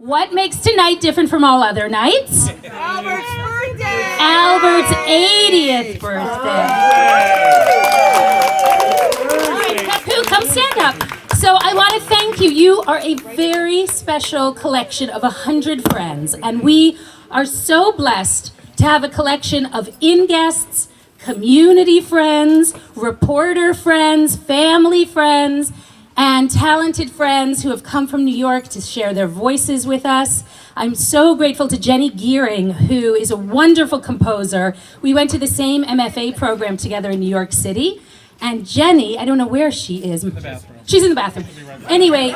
What makes tonight different from all other nights? Albert's birthday! Albert's 80th birthday. All right, Kapu, come stand up. So I want to thank you. You are a very special collection of 100 friends, and we are so blessed to have a collection of in-guests, community friends, reporter friends, family friends, and talented friends who have come from New York to share their voices with us. I'm so grateful to Jenny Gearing, who is a wonderful composer. We went to the same MFA program together in New York City. And Jenny, I don't know where she is. She's in the bathroom. Anyway,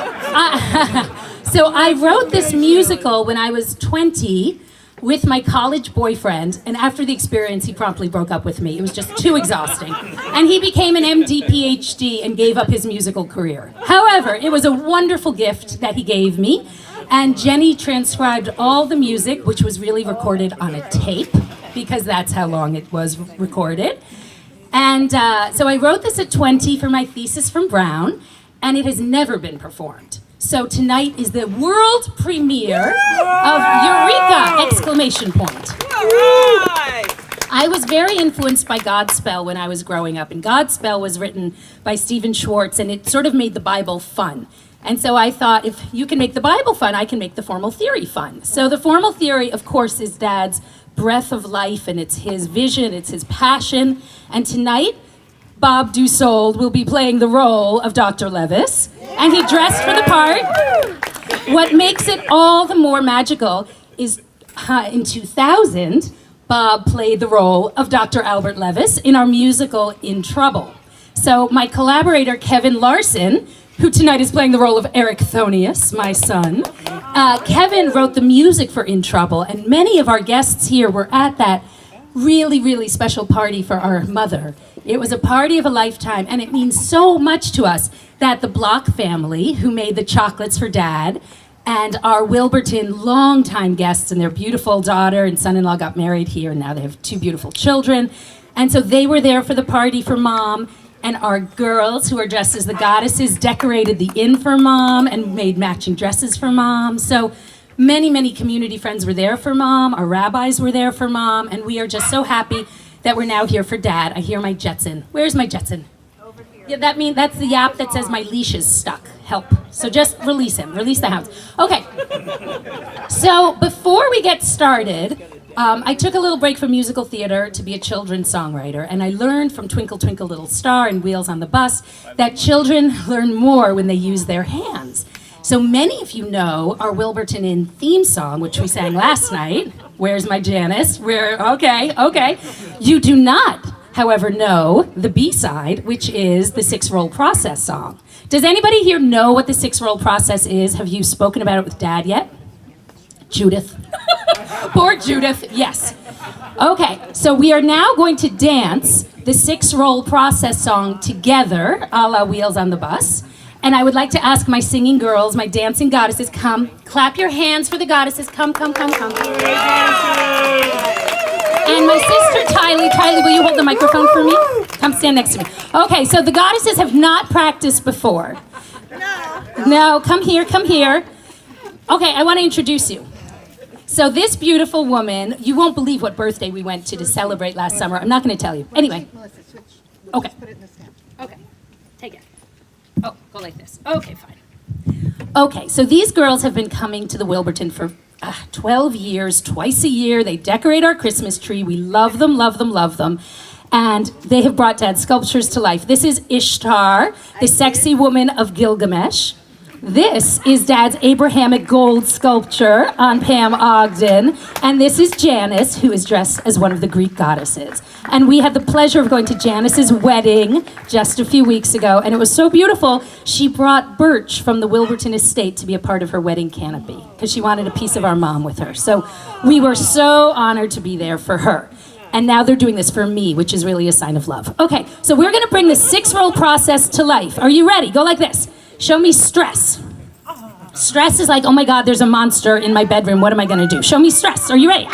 so I wrote this musical when I was 20 with my college boyfriend, and after the experience, he promptly broke up with me. It was just too exhausting. And he became an MD, PhD, and gave up his musical career. However, it was a wonderful gift that he gave me, and Jenny transcribed all the music, which was really recorded on a tape, because that's how long it was recorded. And so I wrote this at 20 for my thesis from Brown, and it has never been performed. So tonight is the world premiere of Eureka! Exclamation point. I was very influenced by Godspell when I was growing up, and Godspell was written by Stephen Schwartz, and it sort of made the Bible fun. And so I thought, if you can make the Bible fun, I can make the formal theory fun. So the formal theory, of course, is Dad's breath of life, and it's his vision, it's his passion. And tonight, Bob Dussault will be playing the role of Dr. Levis, and he dressed for the part. What makes it all the more magical is in 2000, Bob played the role of Dr. Albert Levis in our musical In Trouble. So my collaborator, Kevin Larson, who tonight is playing the role of Eric Thonius, my son, Kevin wrote the music for In Trouble, and many of our guests here were at that really, really special party for our mother. It was a party of a lifetime, and it means so much to us that the Block family, who made the chocolates for Dad, and our Wilburton longtime guests and their beautiful daughter and son-in-law got married here, and now they have 2 beautiful children. And so they were there for the party for Mom, and our girls, who are dressed as the goddesses, decorated the inn for Mom and made matching dresses for Mom. So many, many community friends were there for Mom, our rabbis were there for Mom, and we are just so happy that we're now here for Dad. I hear my Jetson. Where's my Jetson? Over here. Yeah, that's the app that says my leash is stuck. Help. So just release him. Release the hounds. Okay. So before we get started, I took a little break from musical theater to be a children's songwriter, and I learned from Twinkle Twinkle Little Star and Wheels on the Bus that children learn more when they use their hands. So many of you know our Wilburton Inn theme song, which we sang last night. Where's my Janice? Okay. You do not, however, know the B-side, which is the 6-roll process song. Does anybody here know what the 6-roll process is? Have you spoken about it with Dad yet? Judith. Poor Judith, yes. Okay, so we are now going to dance the 6-roll process song together, a la Wheels on the Bus. And I would like to ask my singing girls, my dancing goddesses, come. Clap your hands for the goddesses. Come. And my sister, Tylee, will you hold the microphone for me? Come stand next to me. Okay, so the goddesses have not practiced before. No, come here. Okay, I want to introduce you. So this beautiful woman, you won't believe what birthday we went to celebrate last summer. I'm not going to tell you. Anyway. Okay. Okay, take it. Oh, go like this. Okay, fine. Okay, so these girls have been coming to the Wilburton for 12 years, twice a year. They decorate our Christmas tree. We love them. And they have brought Dad's sculptures to life. This is Ishtar, the sexy woman of Gilgamesh. This is Dad's Abrahamic gold sculpture on Pam Ogden. And this is Janice, who is dressed as one of the Greek goddesses. And we had the pleasure of going to Janice's wedding just a few weeks ago, and it was so beautiful. She brought birch from the Wilburton estate to be a part of her wedding canopy, because she wanted a piece of our mom with her. So we were so honored to be there for her. And now they're doing this for me, which is really a sign of love. Okay, so we're gonna bring the 6-roll process to life. Are you ready? Go like this. Show me stress. Stress is like, oh my God, there's a monster in my bedroom. What am I gonna do? Show me stress. Are you ready?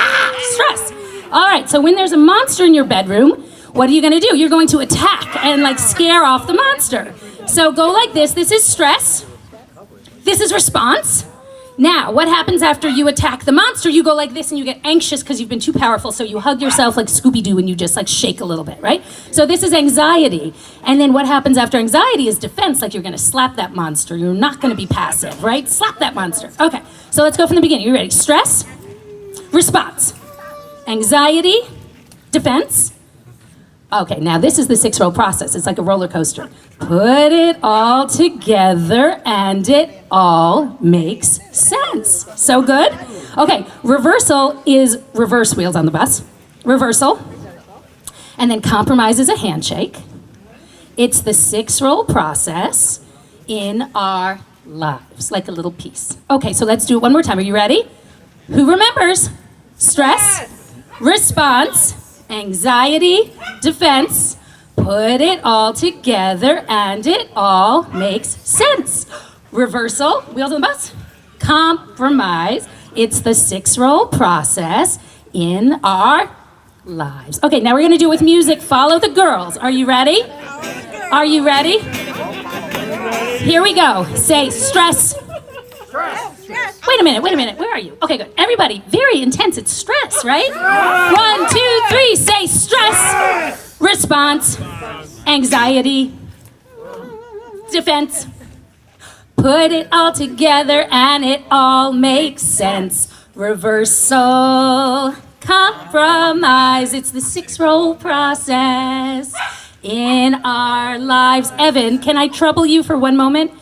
Stress. All right, so when there's a monster in your bedroom, what are you gonna do? You're going to attack and like scare off the monster. So go like this. This is stress. This is response. Now, what happens after you attack the monster? You go like this and you get anxious because you've been too powerful, so you hug yourself like Scooby-Doo and you just like shake a little bit, right? So this is anxiety. And then what happens after anxiety is defense, like you're gonna slap that monster. You're not gonna be passive, right? Slap that monster. Okay, so let's go from the beginning. You ready? Stress, response, anxiety, defense. Okay, now this is the 6-row process. It's like a roller coaster. Put it all together and it all makes sense. So good? Okay, reversal is reverse wheels on the bus. Reversal. And then compromise is a handshake. It's the 6-row process in our lives, like a little piece. Okay, so let's do it one more time. Are you ready? Who remembers? Stress, response, anxiety, defense. Put it all together and it all makes sense. Reversal, wheels on the bus. Compromise. It's the 6-row process in our lives. Okay, now we're gonna do it with music. Follow the girls. Are you ready? Are you ready? Here we go. Say stress. Wait a minute. Where are you? Okay, good. Everybody, very intense. It's stress, right? 1, 2, 3. Say stress. Response. Anxiety. Defense. Put it all together and it all makes sense. Reversal. Compromise. It's the 6-row process in our lives. Evan, can I trouble you for one moment?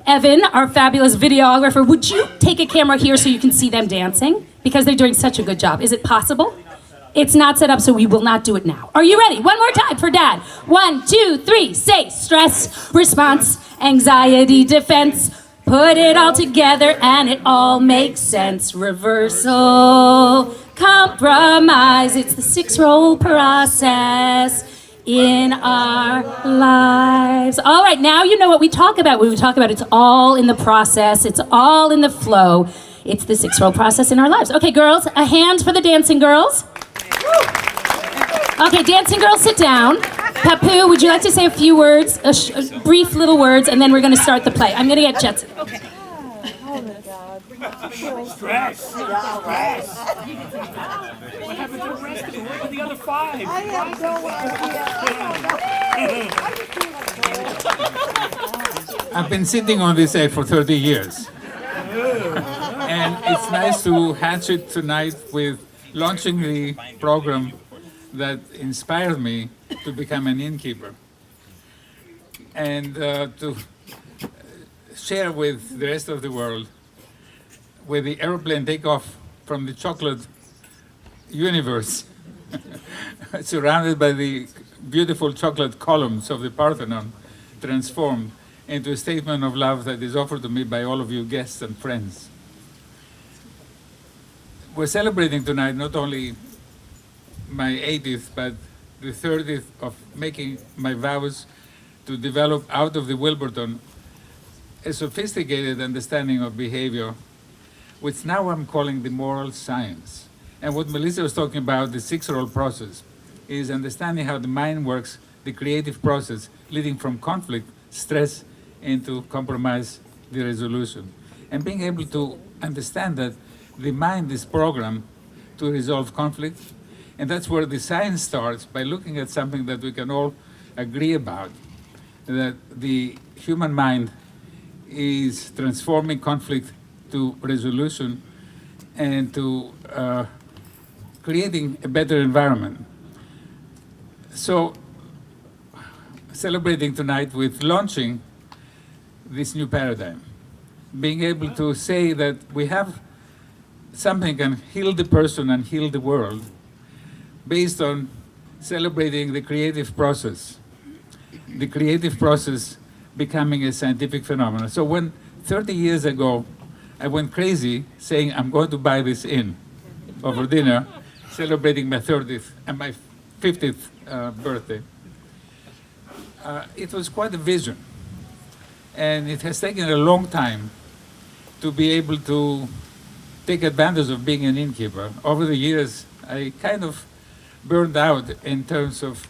Evan, our fabulous videographer, would you take a camera here so you can see them dancing? Because they're doing such a good job. Is it possible? It's not set up, so we will not do it now. Are you ready? One more time for Dad. 1, 2, 3. Say stress, response, anxiety, defense. Put it all together and it all makes sense. Reversal, compromise. It's the 6-row process in our lives. All right, now you know what we talk about. When we talk about it's all in the process, it's all in the flow. It's the 6-row process in our lives. Okay, girls, a hand for the dancing girls. Okay, dancing girls, sit down. Papu, would you like to say a few words, brief little words, and then we're going to start the play. I'm going to get Jetson. Okay. Stress. What happened to the rest of them? Where are the other 5? I have no idea. I've been sitting on this egg for 30 years. And it's nice to hatch it tonight with launching the program that inspired me to become an innkeeper. And to share with the rest of the world with the airplane takeoff from the chocolate universe, surrounded by the beautiful chocolate columns of the Parthenon, transformed into a statement of love that is offered to me by all of you guests and friends. We're celebrating tonight not only my 80th, but the 30th of making my vows to develop out of the Wilburton a sophisticated understanding of behavior, which now I'm calling the moral science. And what Melissa was talking about, the 6-row process, is understanding how the mind works, the creative process, leading from conflict, stress, into compromise, the resolution. And being able to understand that the mind is programmed to resolve conflict. And that's where the science starts, by looking at something that we can all agree about, that the human mind is transforming conflict to resolution and to creating a better environment. So, celebrating tonight with launching this new paradigm, being able to say that we have something can heal the person and heal the world based on celebrating the creative process becoming a scientific phenomenon. So when 30 years ago, I went crazy saying, I'm going to buy this inn over dinner, celebrating my 30th and my 50th birthday. It was quite a vision. And it has taken a long time to be able to take advantage of being an innkeeper. Over the years, I kind of burned out in terms of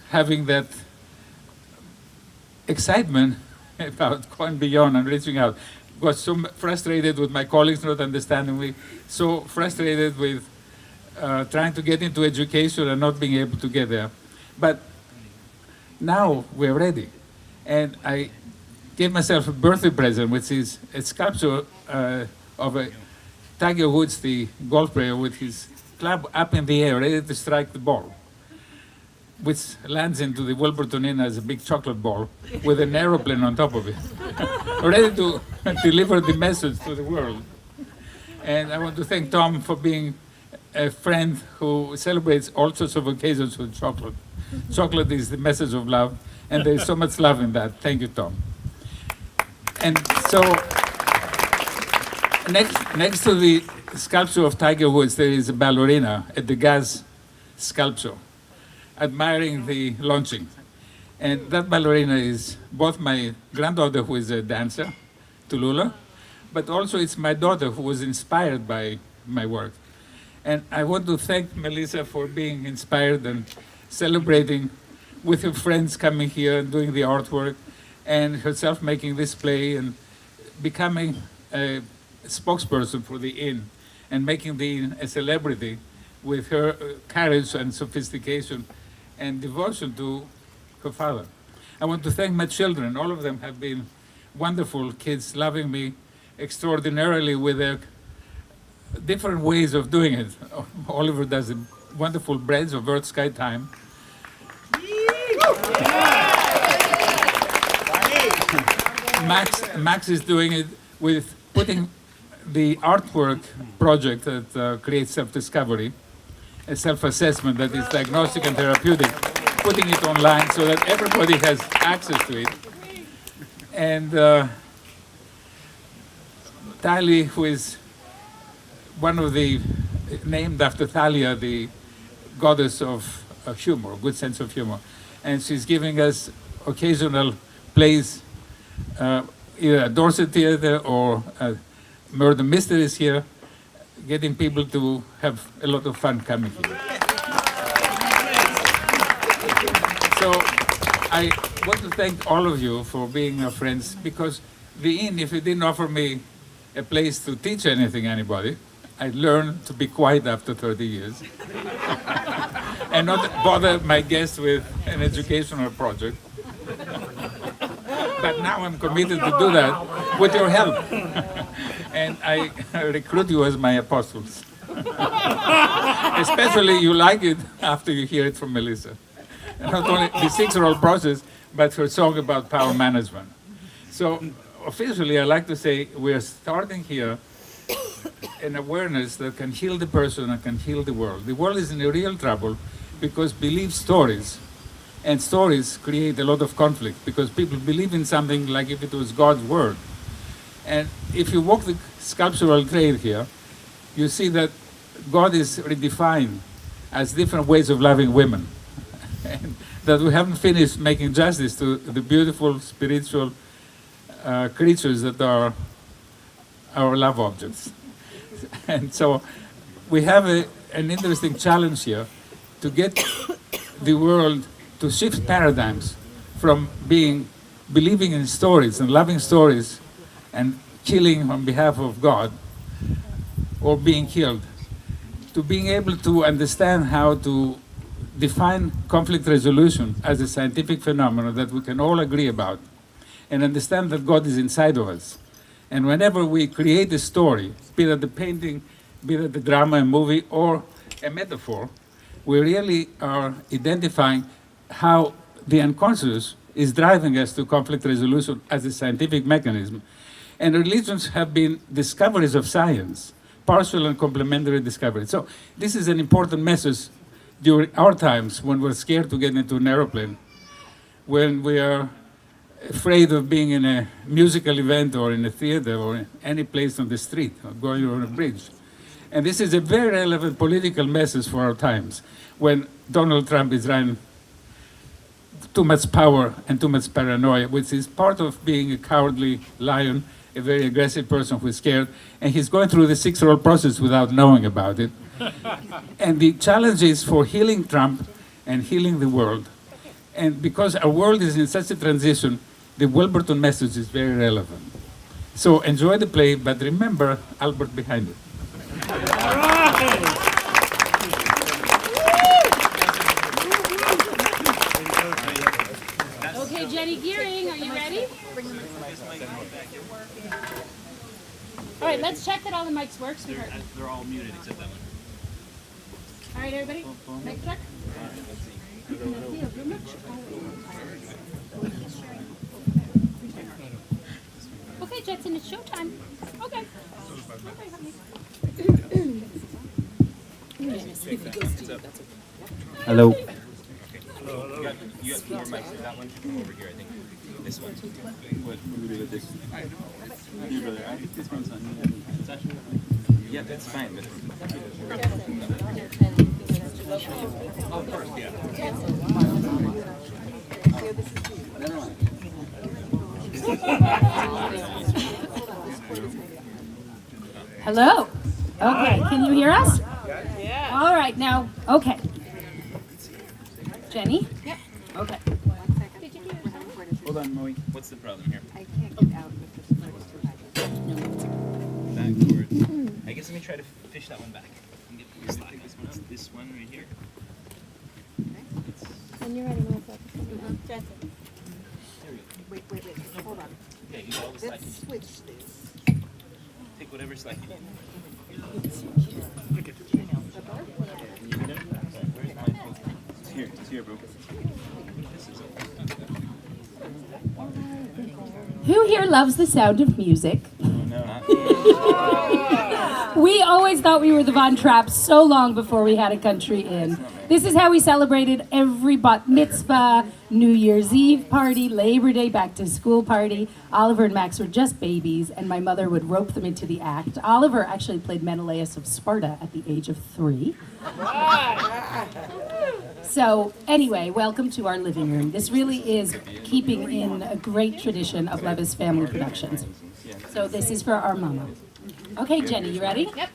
having that excitement about going beyond and reaching out. was so frustrated with my colleagues not understanding me, so frustrated with trying to get into education and not being able to get there. But now we're ready. And I gave myself a birthday present, which is a sculpture of a Tiger Woods, the golf player, with his club up in the air, ready to strike the ball, which lands into the Wilburton Inn as a big chocolate ball with an aeroplane on top of it, ready to deliver the message to the world. And I want to thank Tom for being a friend who celebrates all sorts of occasions with chocolate. Chocolate is the message of love, and there's so much love in that. Thank you, Tom. And so, next to the sculpture of Tiger Woods, there is a ballerina at the Degas sculpture, admiring the launching. And that ballerina is both my granddaughter, who is a dancer, Tulula, but also it's my daughter, who was inspired by my work. And I want to thank Melissa for being inspired and celebrating with her friends coming here and doing the artwork, and herself making this play and becoming a spokesperson for the inn and making the inn a celebrity with her courage and sophistication and devotion to her father. I want to thank my children. All of them have been wonderful kids, loving me extraordinarily with their different ways of doing it. Oliver does a wonderful breads of Earth Sky Time. Max is doing it with putting the artwork project that creates self-discovery, a self-assessment that is diagnostic and therapeutic, putting it online so that everybody has access to it. And Tali, who is one of the, named after Thalia, the goddess of humor, good sense of humor. And she's giving us occasional plays, either at Dorset Theatre or Murder Mysteries here, getting people to have a lot of fun coming here. So I want to thank all of you for being our friends, because the inn, if it didn't offer me a place to teach anybody, I learned to be quiet after 30 years and not bother my guests with an educational project. But now I'm committed to do that with your help. And I recruit you as my apostles. Especially you like it after you hear it from Melissa. And not only the 6-year-old process, but her song about power management. So officially, I like to say we're starting here an awareness that can heal the person and can heal the world. The world is in a real trouble because belief stories, and stories create a lot of conflict because people believe in something like if it was God's word. And if you walk the sculptural trail here, you see that God is redefined as different ways of loving women. And that we haven't finished making justice to the beautiful spiritual creatures that are our love objects. And so we have an interesting challenge here to get the world to shift paradigms from believing in stories and loving stories and killing on behalf of God or being killed, to being able to understand how to define conflict resolution as a scientific phenomenon that we can all agree about and understand that God is inside of us. And whenever we create a story, be that the painting, be that the drama, a movie, or a metaphor, we really are identifying how the unconscious is driving us to conflict resolution as a scientific mechanism. And religions have been discoveries of science, partial and complementary discoveries. So this is an important message during our times when we're scared to get into an aeroplane, when we are afraid of being in a musical event or in a theater or any place on the street or going on a bridge. And this is a very relevant political message for our times when Donald Trump is running too much power and too much paranoia, which is part of being a cowardly lion, a very aggressive person who is scared, and he's going through the 6-year-old process without knowing about it. And the challenge is for healing Trump and healing the world. And because our world is in such a transition, the Wilburton message is very relevant. So enjoy the play, but remember Albert behind it. Okay, Jenny Gearing, are you ready? All right, let's check that all the mics work, sweetheart. They're all muted except that one. All right, everybody, mic check. Okay, Jetson, it's showtime. Okay. Hello. You got more mics. That one over here, I think. This one. What? This one's on. Yeah, that's fine. But... Oh, of course, yeah. Hello. Okay, can you hear us? Yeah. All right, now, okay. Jenny? Yep. Okay. Hold on, Moe. What's the problem here? I can't get out with the splits too high. Backward. I guess let me try to fish that one back. And get the slack. This one right here. When you're ready, Melissa. Jensen. Wait, hold on. Yeah, use all the slack. Let's switch this. Take whatever slack you need. It's here, bro. Who here loves the sound of music? We always thought we were the Von Trapps so long before we had a country inn. This is how we celebrated every bat mitzvah, New Year's Eve party, Labor Day back to school party. Oliver and Max were just babies, and my mother would rope them into the act. Oliver actually played Menelaus of Sparta at the age of 3. So anyway, welcome to our living room. This really is keeping in a great tradition of Levis Family Productions. So this is for our mama. Okay, Jenny, you ready? Yep.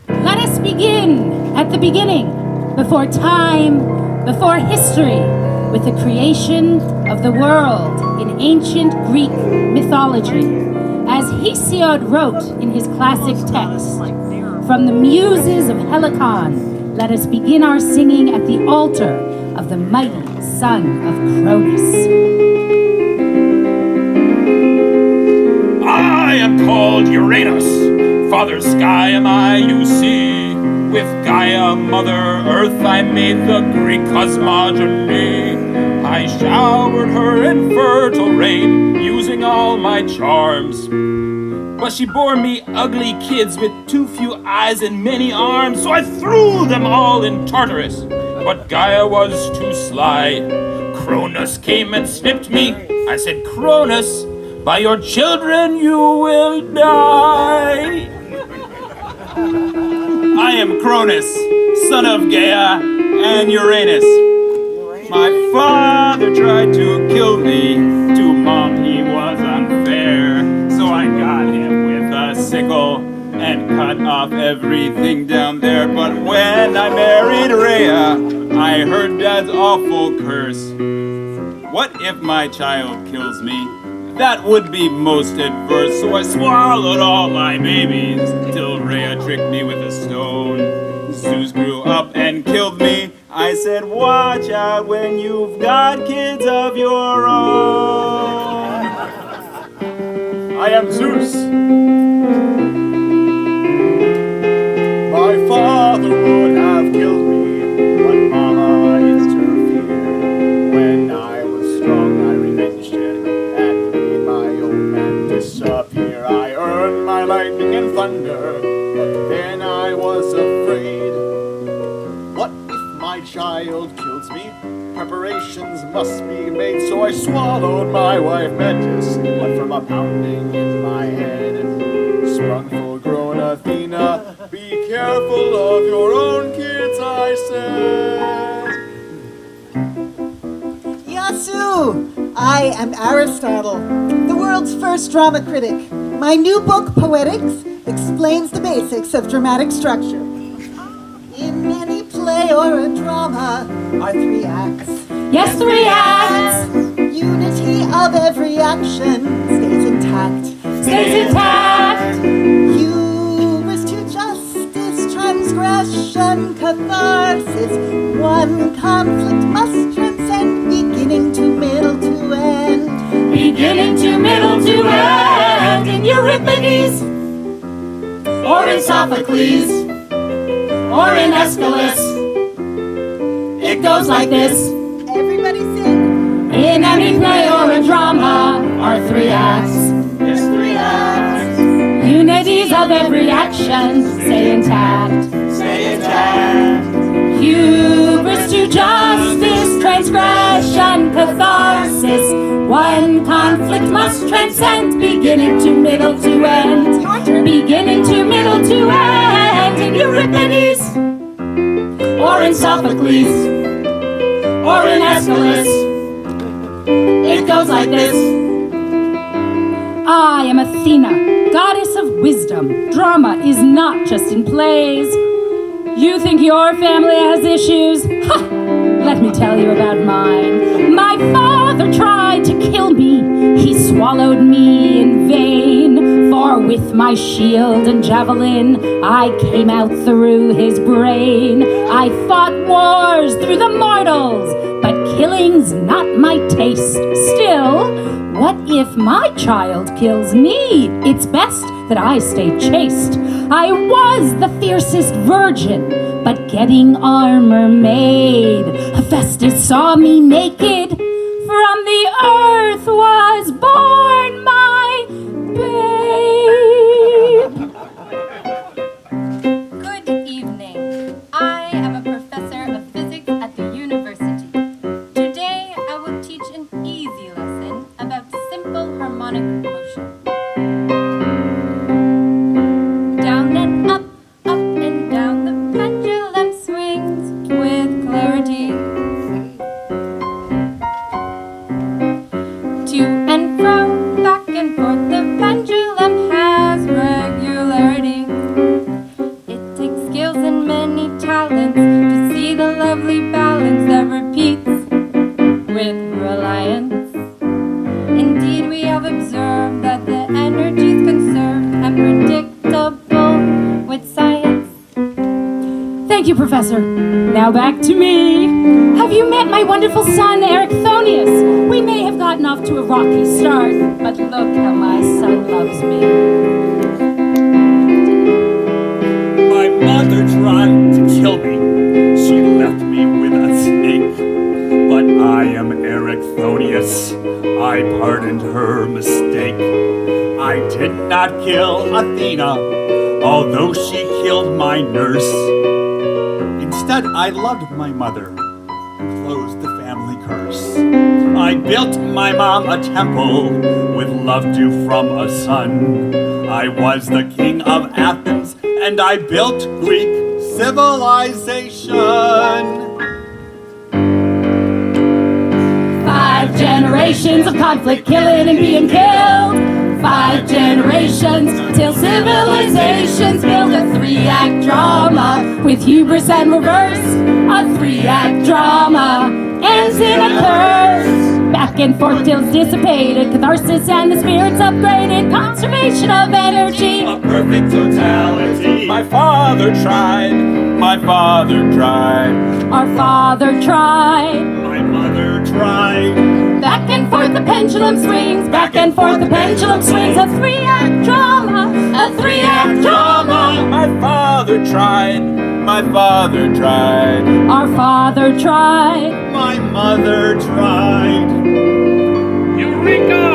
Let us begin at the beginning, before time, before history, with the creation of the world in ancient Greek mythology. As Hesiod wrote in his classic text, from the muses of Helicon, let us begin our singing at the altar of the mighty son of Cronus. I am called Uranus. Father sky am I, you see. With Gaia, Mother Earth, I made the Greek cosmogony. I showered her in fertile rain, using all my charms. But she bore me ugly kids with too few eyes and many arms, so I threw them all in Tartarus. But Gaia was too sly. Cronus came and snipped me. I said, Cronus, by your children you will die. I am Cronus, son of Gaia and Uranus. My father tried to kill me. To mom he was unfair, so I got him with a sickle and cut off everything down there. But when I married Rhea, I heard Dad's awful curse. What if my child kills me? That would be most adverse, so I swallowed all my babies till Rhea tricked me with a stone. Zeus grew up and killed me. I said, watch out when you've got kids of your own. I am Zeus. My father would have killed me, but Mama eased her fear. When I was strong, I revenged it and made my old man disappear. I earned my lightning and thunder, but then I was afraid. What if my child kills me? Preparations must be made, so I swallowed my wife Metis. But from a pounding in my head sprung full-grown Athena. Be careful of your own kids, I said. Yasu! I am Aristotle, the world's first drama critic. My new book, Poetics, explains the basics of dramatic structure. In any play or a drama are 3 acts. Yes, 3 acts! Unity of every action stays intact. stays intact. Hubris to justice, transgression, catharsis. One conflict must transcend, beginning to middle to end. Beginning to middle to end in Euripides, or in Sophocles, or in Aeschylus. It goes like this. Everybody sing. In any play or a drama are 3 acts. Yes, 3 acts. Unities of every action stay intact. Stay intact. Hubris to justice, transgression, catharsis. One conflict must transcend, beginning to middle to end. Your turn. Beginning to middle to end in Euripides, or in Sophocles, or in Aeschylus. It goes like this. I am Athena, goddess of wisdom. Drama is not just in plays. You think your family has issues? Ha! Let me tell you about mine. My father tried to kill me. He swallowed me in vain. For with my shield and javelin, I came out through his brain. I fought wars through the mortals, but killing's not my taste. Still, what if my child kills me? It's best that I stay chaste. I was the fiercest virgin, but getting armor made. Hephaestus saw me naked. From the earth was born my babe. Good evening. I am a professor of physics at the university. Today I will teach an easy lesson about simple harmonic motion. Down and up and down the pendulum swings with clarity. To and fro, back and forth, the pendulum has regularity. It takes skills and many talents to see the lovely balance that repeats with reliance. Indeed, we have observed that the energy is conserved and predictable with science. Thank you, Professor. Now back to me. Have you met my wonderful son, Ericthonius? We may have gotten off to a rocky start, but look how my son loves me. My mother tried to kill me. She left me with a snake. But I am Ericthonius. I pardoned her mistake. I did not kill Athena, although she killed my nurse. Instead, I loved my mother and closed the family curse. I built my mom a temple with love due from a son. I was the king of Athens, and I built Greek civilization. 5 generations of conflict, killing and being killed. 5 generations till civilizations build a 3-act drama with hubris and reverse. A 3-act drama ends in a curse. Back and forth till it's dissipated, catharsis and the spirit's upgraded, conservation of energy. A perfect totality. My father tried. My father tried. Our father tried. My mother tried. Back and forth the pendulum swings, back and forth the pendulum swings. A 3-act drama, a 3-act drama. My father tried. My father tried. Our father tried. My mother tried. Eureka!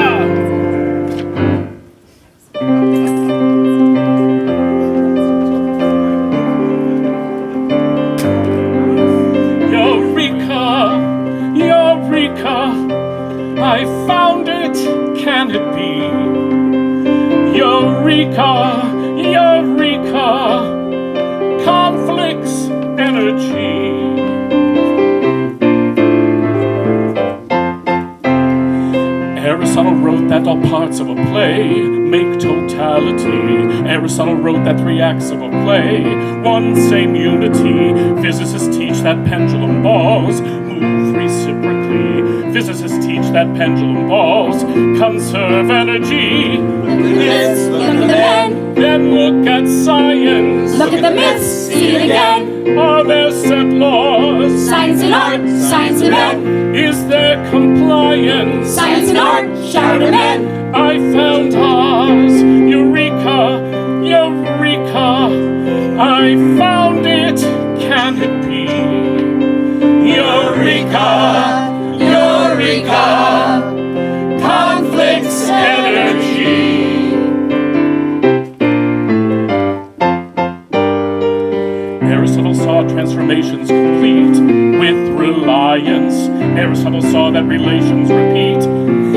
Eureka! Eureka! I found it, can it be? Eureka! Eureka! Conflicts energy. Aristotle wrote that all parts of a play make totality. Aristotle wrote that 3 acts of a play, one same unity. Physicists teach that pendulum balls move reciprocally. Physicists teach that pendulum balls conserve energy. Look at the myths, look at the men. Then look at science. Look at the myths, see it again. Are there set laws? Science and art, science and men. Is there compliance? Science and art, shout at men. I found Oz. Eureka, Eureka. I found it. Can it be? Eureka, Eureka. Conflicts energy. Aristotle saw transformations complete with reliance. Aristotle saw that relations repeat.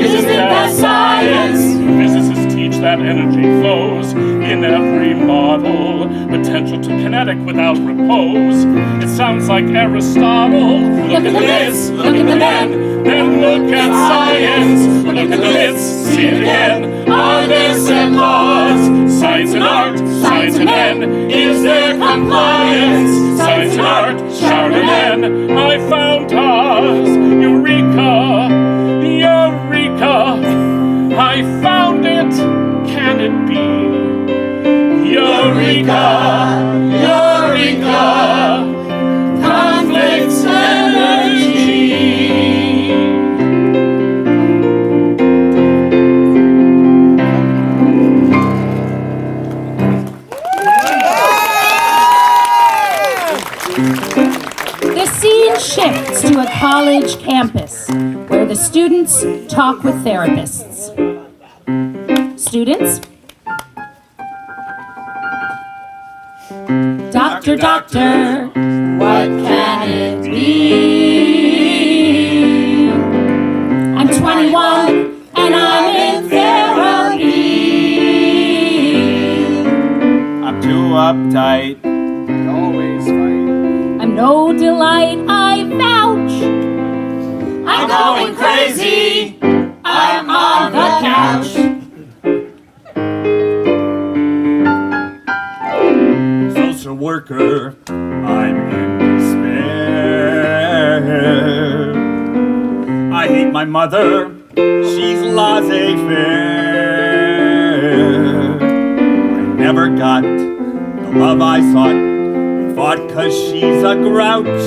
Isn't that science? Physicists teach that energy flows in every model. Potential to kinetic without repose. It sounds like Aristotle. Look at the myths, look at the men. Then look at science. Look at the myths, see it again. Are there set laws? Science and art, science and men. Is there compliance? Science and art, shout again. I found Oz. Eureka, Eureka. I found it. Can it be? Eureka, Eureka. Conflicts energy. The scene shifts to a college campus where the students talk with therapists. Students? Doctor, doctor, what can it be? I'm 21 and I'm in therapy. I'm too uptight. Always fight. I'm no delight, I vouch. I'm going crazy. I'm on the couch. Social worker, I'm in despair. I hate my mother, she's laissez-faire. I never got the love I sought, fought 'cause she's a grouch.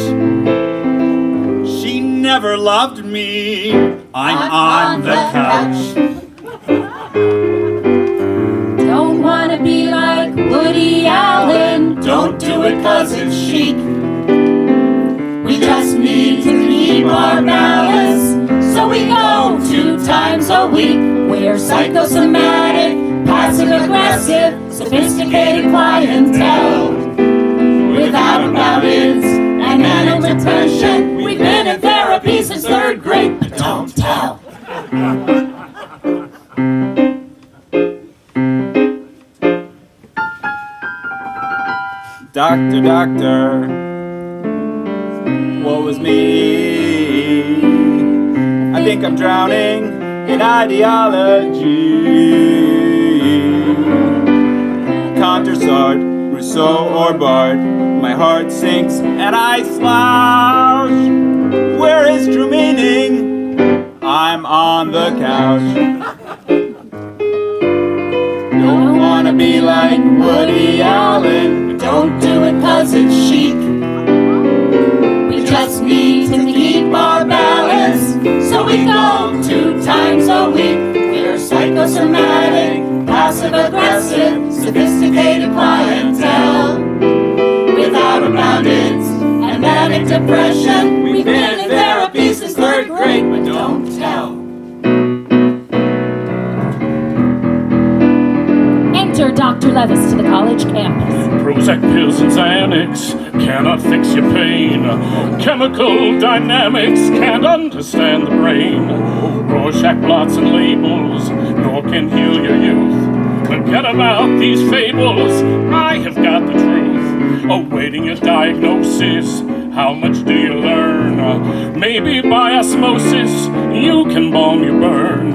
She never loved me, I'm on the couch. Don't wanna be like Woody Allen. Don't do it 'cause it's chic. We just need to keep our balance. So we go 2 times a week. We're psychosomatic, passive aggressive, sophisticated clientele. Without a balance and manic depression. We've been in therapy since 3rd grade, but don't tell. Doctor, doctor, woe is me. I think I'm drowning in ideology. Kant or Sartre, Rousseau or Barthes, my heart sinks and I slouch. Where is true meaning? I'm on the couch. Don't wanna be like Woody Allen. Don't do it 'cause it's chic. We just need to keep our balance. So we go 2 times a week. We're psychosomatic, passive aggressive, sophisticated clientele. Without abundance and manic depression. We've been in therapy since 3rd grade, but don't tell. Enter Dr. Levis to the college campus. Prozac pills and Xanax cannot fix your pain. Chemical dynamics can't understand the brain. Rorschach blots and labels, nor can heal your youth. Forget about these fables, I have got the truth. Awaiting your diagnosis, how much do you learn? Maybe by osmosis, you can balm your burn.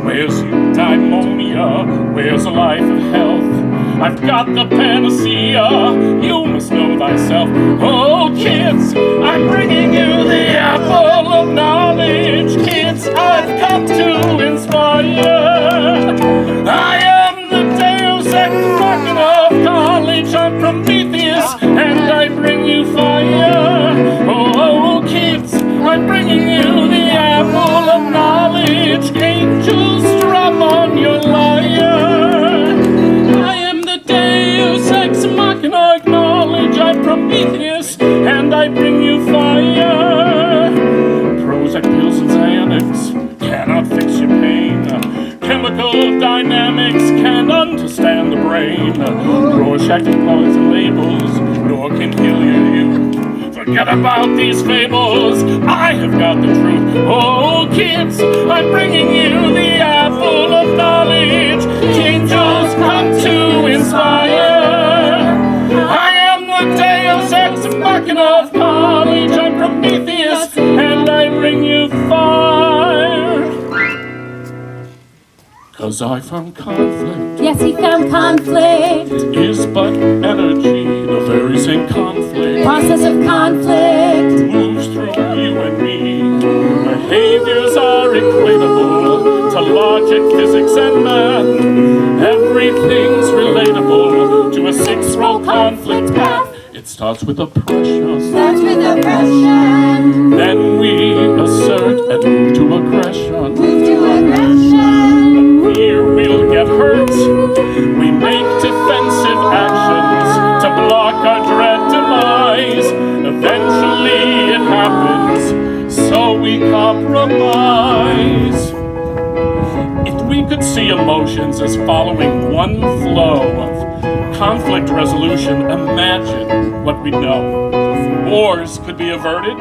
Where's eudaimonia? Where's a life of health? I've got the panacea, you must know thyself. Oh kids, I'm bringing you the apple of knowledge. Kids, Rorschach and poison labels, nor can heal your youth. Forget about these fables, I have got the truth. Oh, kids, I'm bringing you the apple of knowledge. Angels come to inspire. I am the Deus Ex Machina of college. I'm Prometheus, and I bring you fire. 'Cause I found conflict Yes, he found conflict. is but energy, the very same conflict Process of conflict. moves through you and me. Behaviors are equatable to logic, physics, and math. Everything's relatable to a six-row conflict path. It starts with oppression, Starts with oppression. then we assert and move to aggression. Move to aggression. Here we'll get hurt. We make defensive actions to block our dread demise. Eventually it happens, so we compromise. If we could see emotions as following one flow of conflict resolution, imagine what we know. Wars could be averted,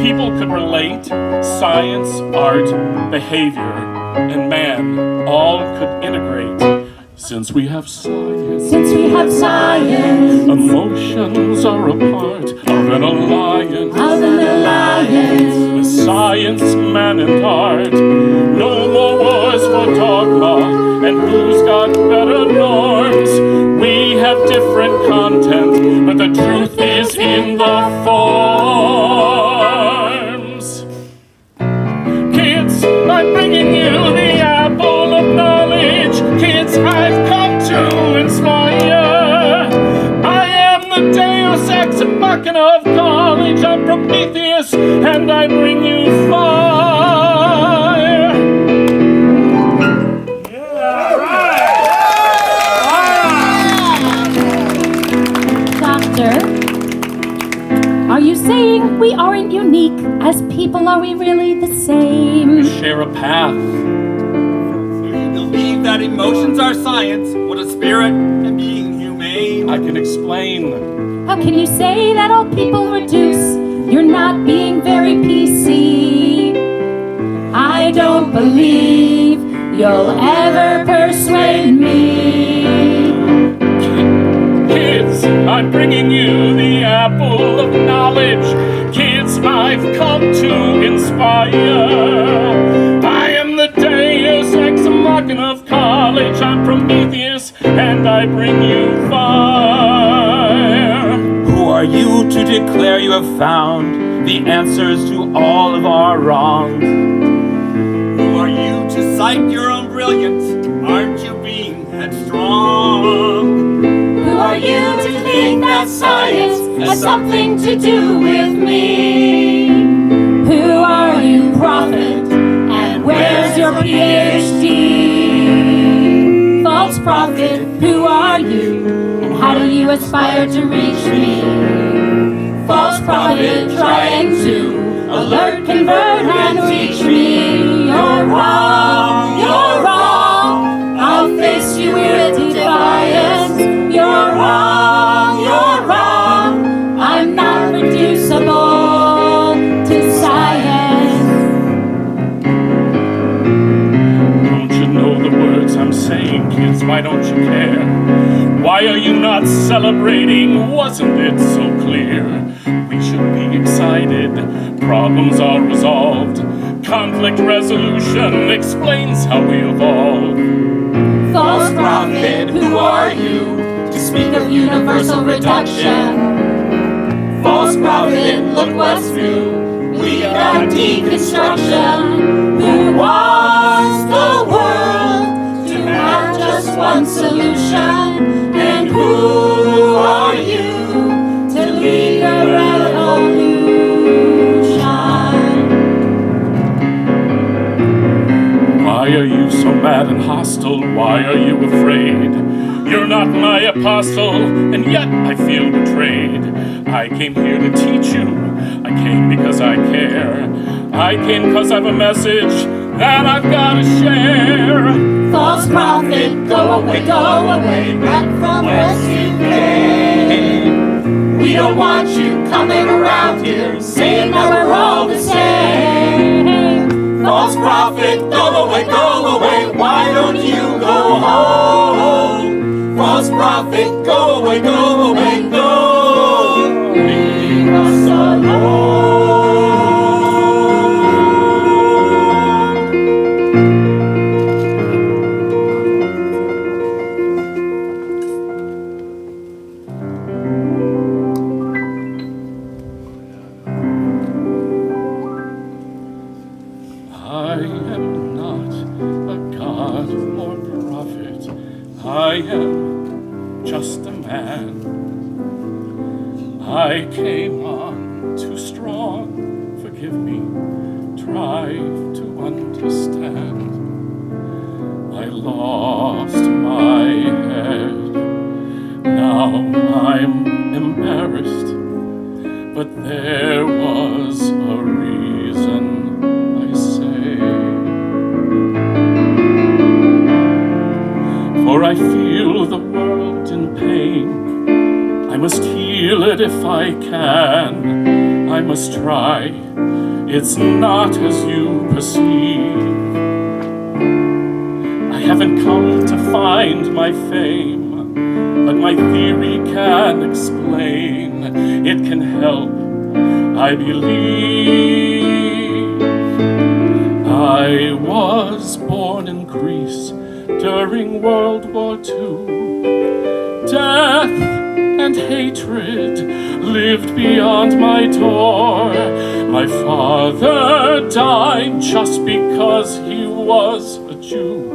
people could relate, science, art, behavior, and man all could integrate. Since we have science, Since we have science. emotions are a part of an alliance. Of an alliance. With science, man, and art. No more wars for dogma and who's got better norms. We have different content, but the truth is in the forms. Kids, I'm bringing you the apple of knowledge. Kids, I've come to inspire. I am the Deus Ex Machina of college. I'm Prometheus, and I bring you fire. Doctor, are you saying we aren't unique? As people, are we really the same? We share a path. Do you believe that emotions are science? What a spirit and being humane. I can explain. How can you say that all people reduce? You're not being very PC. I don't believe you'll ever persuade me. Kids, I'm bringing you the apple of knowledge. Kids, I've come to inspire. I am the Deus Ex Machina of college. I'm Prometheus, and I bring you fire. Who are you to declare you have found the answers to all of our wrongs? Who are you to cite your own brilliance? Aren't you being headstrong? Who are you to think that science has something to do with me? Who are you, prophet? And where's your PhD? False prophet, who are you? And how do you aspire to reach me? False prophet, trying to alert, convert, and reach me. You're wrong, you're wrong. I'll face you with defiance. You're wrong, you're wrong. I'm not reducible to science. Don't you know the words I'm saying, kids? Why don't you care? Why are you not celebrating? Wasn't it so clear? We should be excited. Problems are resolved. Conflict resolution explains how we evolve. False prophet, who are you to speak of universal reduction? False prophet, look what's new. We got deconstruction. Who wants the world to have just one solution? And who are you to lead a revolution? Why are you so mad and hostile? Why are you afraid? You're not my apostle, and yet I feel betrayed. I came here to teach you. I came because I care. I came because I've a message that I've got to share. False prophet, go away, back from whence you came. We don't want you coming around here saying that we're all the same. False prophet, go away, why don't you go home? False prophet, go away, go. Leave us alone. I am not a god or prophet. I am just a man. I came on too strong, forgive me. Try to understand. I lost my head. Now I'm embarrassed, but there was a reason. For I feel the world in pain. I must heal it if I can. I must try. It's not as you perceive. I haven't come to find my fame, but my theory can explain. It can help, I believe. I was born in Greece during World War II. Death and hatred lived beyond my door. My father died just because he was a Jew,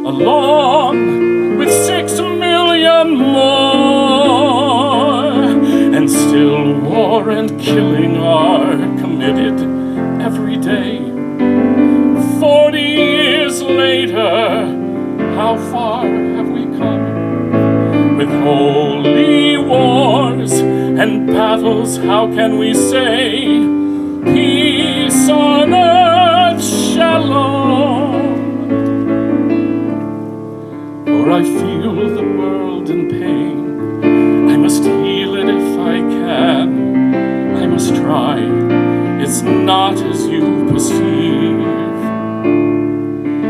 along with 6 million more. And still war and killing are committed every day. 40 years later, how far have we come? With holy wars and battles, how can we say peace on earth, shalom? For I feel the world in pain. I must heal it if I can. I must try. It's not as you perceive.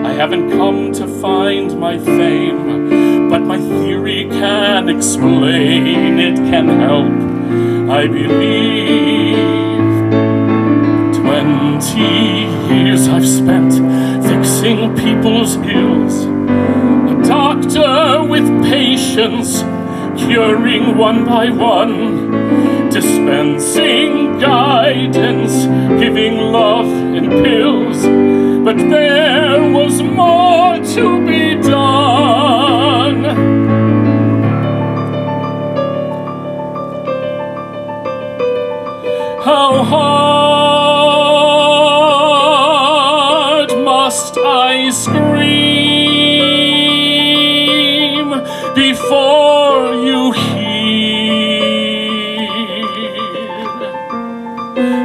I haven't come to find my fame, but my theory can explain. It can help, I believe. 20 years I've spent fixing people's ills, a doctor with patients, curing one by one, dispensing guidance, giving love in pills. But there was more to be done. How hard must I scream before you hear?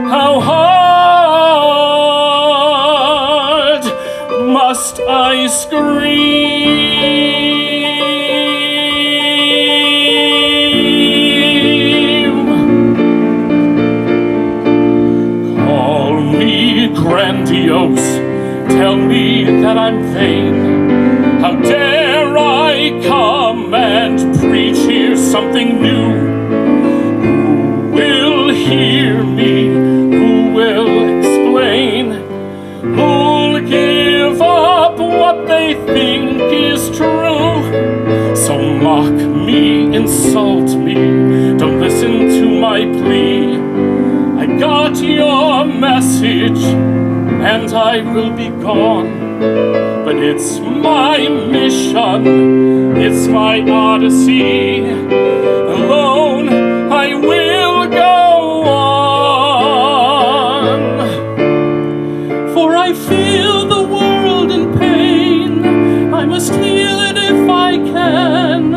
How hard must I scream? Call me grandiose, tell me that I'm vain. How dare I come and preach here something new? Who will hear me? Who will explain? Who'll give up what they think is true? So mock me, insult me, don't listen to my plea. I got your message and I will be gone. But it's my mission, it's my odyssey. Alone I will go on. For I feel the world in pain. I must heal it if I can.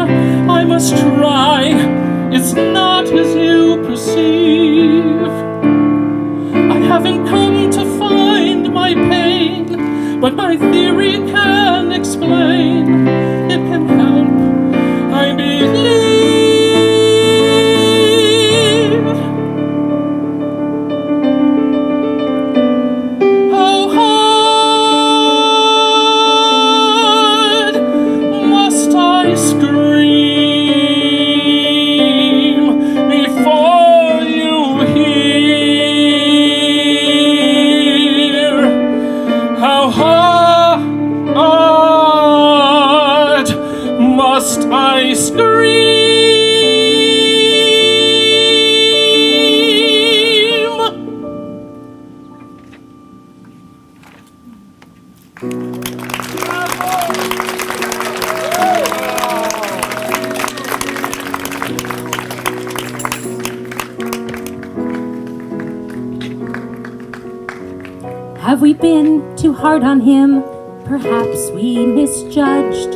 Have we been too hard on him? Perhaps we misjudged.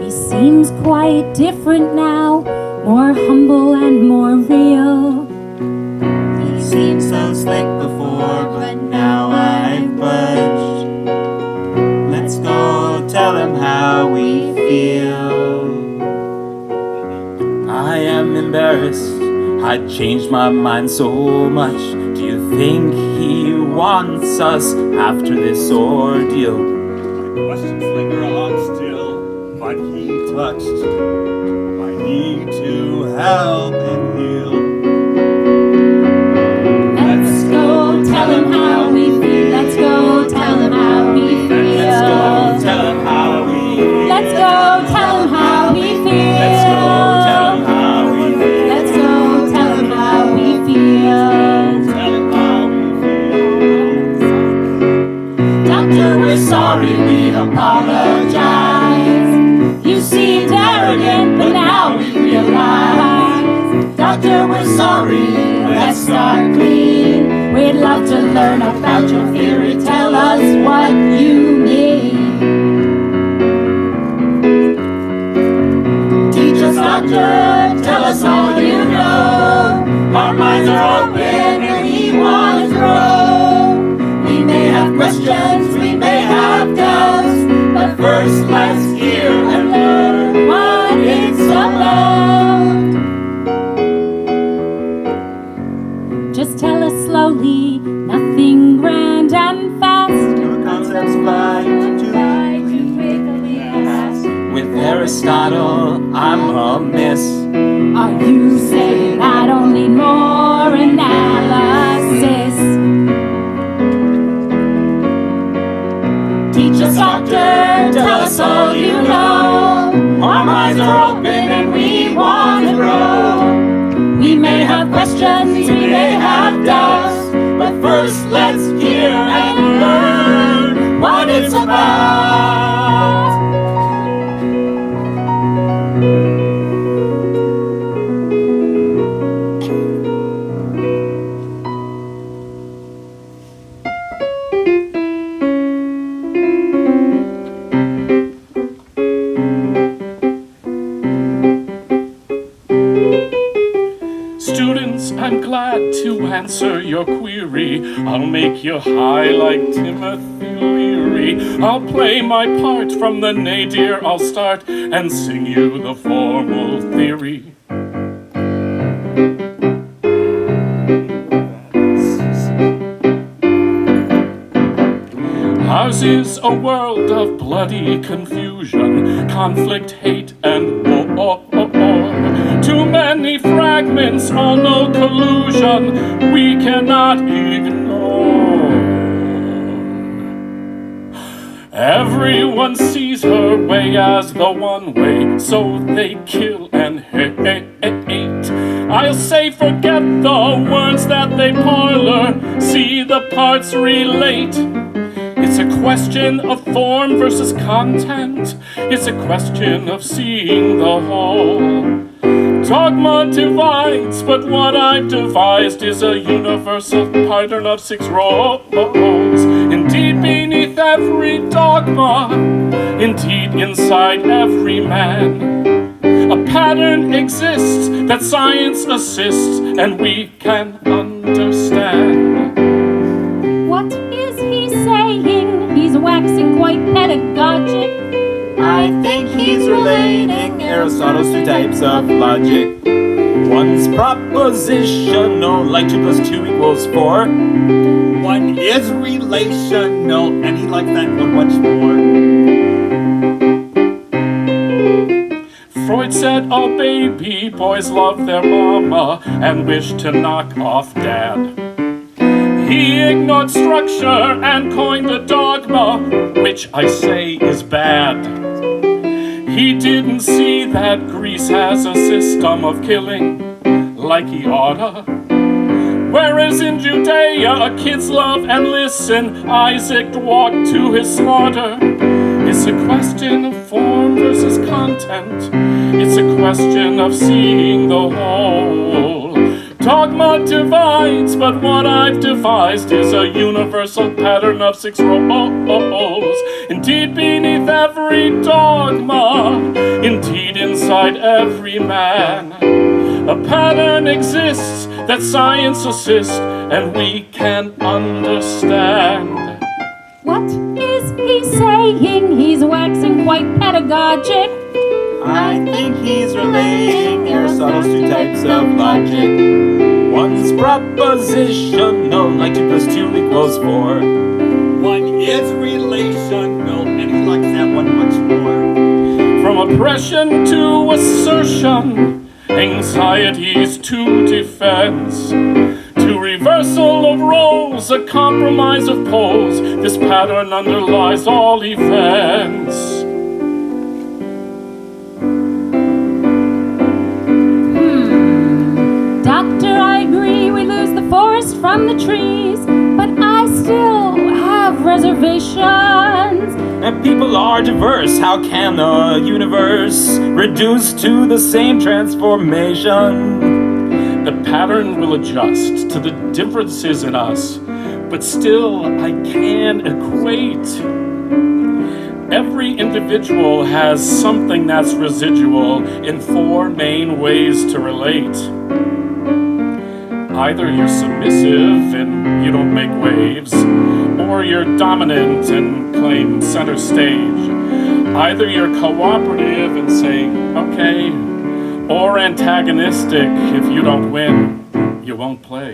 He seems quite different now, more humble and more real. He seemed so slick before, but now I've budged. Let's go tell him how we feel. I am embarrassed, I changed my mind so much. Do you think he wants us after this ordeal? Questions linger on still, but he touched my need to help and heal. Let's go tell him how we feel. Let's go tell him how we feel. Let's go tell him how we feel. Let's go tell him how we feel. Let's go tell him how we feel. Let's go tell him how we feel. Tell him how we feel. Doctor, we're sorry, we apologize. You seemed arrogant, but now we realize. Doctor, we're sorry, let's start clean. We'd love to learn about your theory. Tell us what you mean. Teach us, doctor, tell us all you know. Our minds are open and we want to grow. We may have questions, we may have doubts, but first let's hear and learn what it's about. Just tell us slowly, nothing grand and fast. Your concepts fly too quickly fast. With Aristotle, I'm a miss. Are you saying I don't need more analysis? Teach us, doctor, tell us all you know. Our minds are open and we want to grow. We may have questions, we may have doubts, but first let's hear and learn what it's about. Students, I'm glad to answer your query. I'll make you high like Timothy Leary. I'll play my part from the nadir. I'll start and sing you the formal theory. Ours is a world of bloody confusion, conflict, hate, and war. Too many fragments, all no collusion, we cannot ignore. Everyone sees her way as the one way, so they kill and hate. I'll say forget the words that they parlor, see the parts relate. It's a question of form versus content. It's a question of seeing the whole. Dogma divides, but what I've devised is a universal pattern of 6 roles. Indeed, beneath every dogma, indeed inside every man, a pattern exists that science assists and we can understand. What is he saying? He's waxing quite pedagogic. I think he's relating Aristotle's 2 types of logic. One's propositional, like 2 + 2 = 4. One is relational, and he likes that one much more. Freud said, oh baby, boys love their mama and wish to knock off dad. He ignored structure and coined a dogma, which I say is bad. He didn't see that Greece has a system of killing like he oughta. Whereas in Judea, kids love and listen, Isaac walked to his slaughter. It's a question of form versus content. It's a question of seeing the whole. Dogma divides, but what I've defined devised is a universal pattern of 6 rows. Indeed, beneath every dogma, indeed inside every man, a pattern exists that science assists and we can understand. What is he saying? He's waxing quite pedagogic. I think he's relating Aristotle's 2 types of logic. One's propositional, like 2 plus 2 equals 4. One is relational, and he likes that one much more. From oppression to assertion, anxieties to defense, to reversal of roles, a compromise of poles, this pattern underlies all events. Doctor, I agree we lose the forest from the trees, but I still have reservations. And people are diverse, how can the universe reduce to the same transformation? The pattern will adjust to the differences in us, but still I can equate. Every individual has something that's residual in 4 main ways to relate. Either you're submissive and you don't make waves, or you're dominant and claim center stage. Either you're cooperative and say, okay, or antagonistic. If you don't win, you won't play.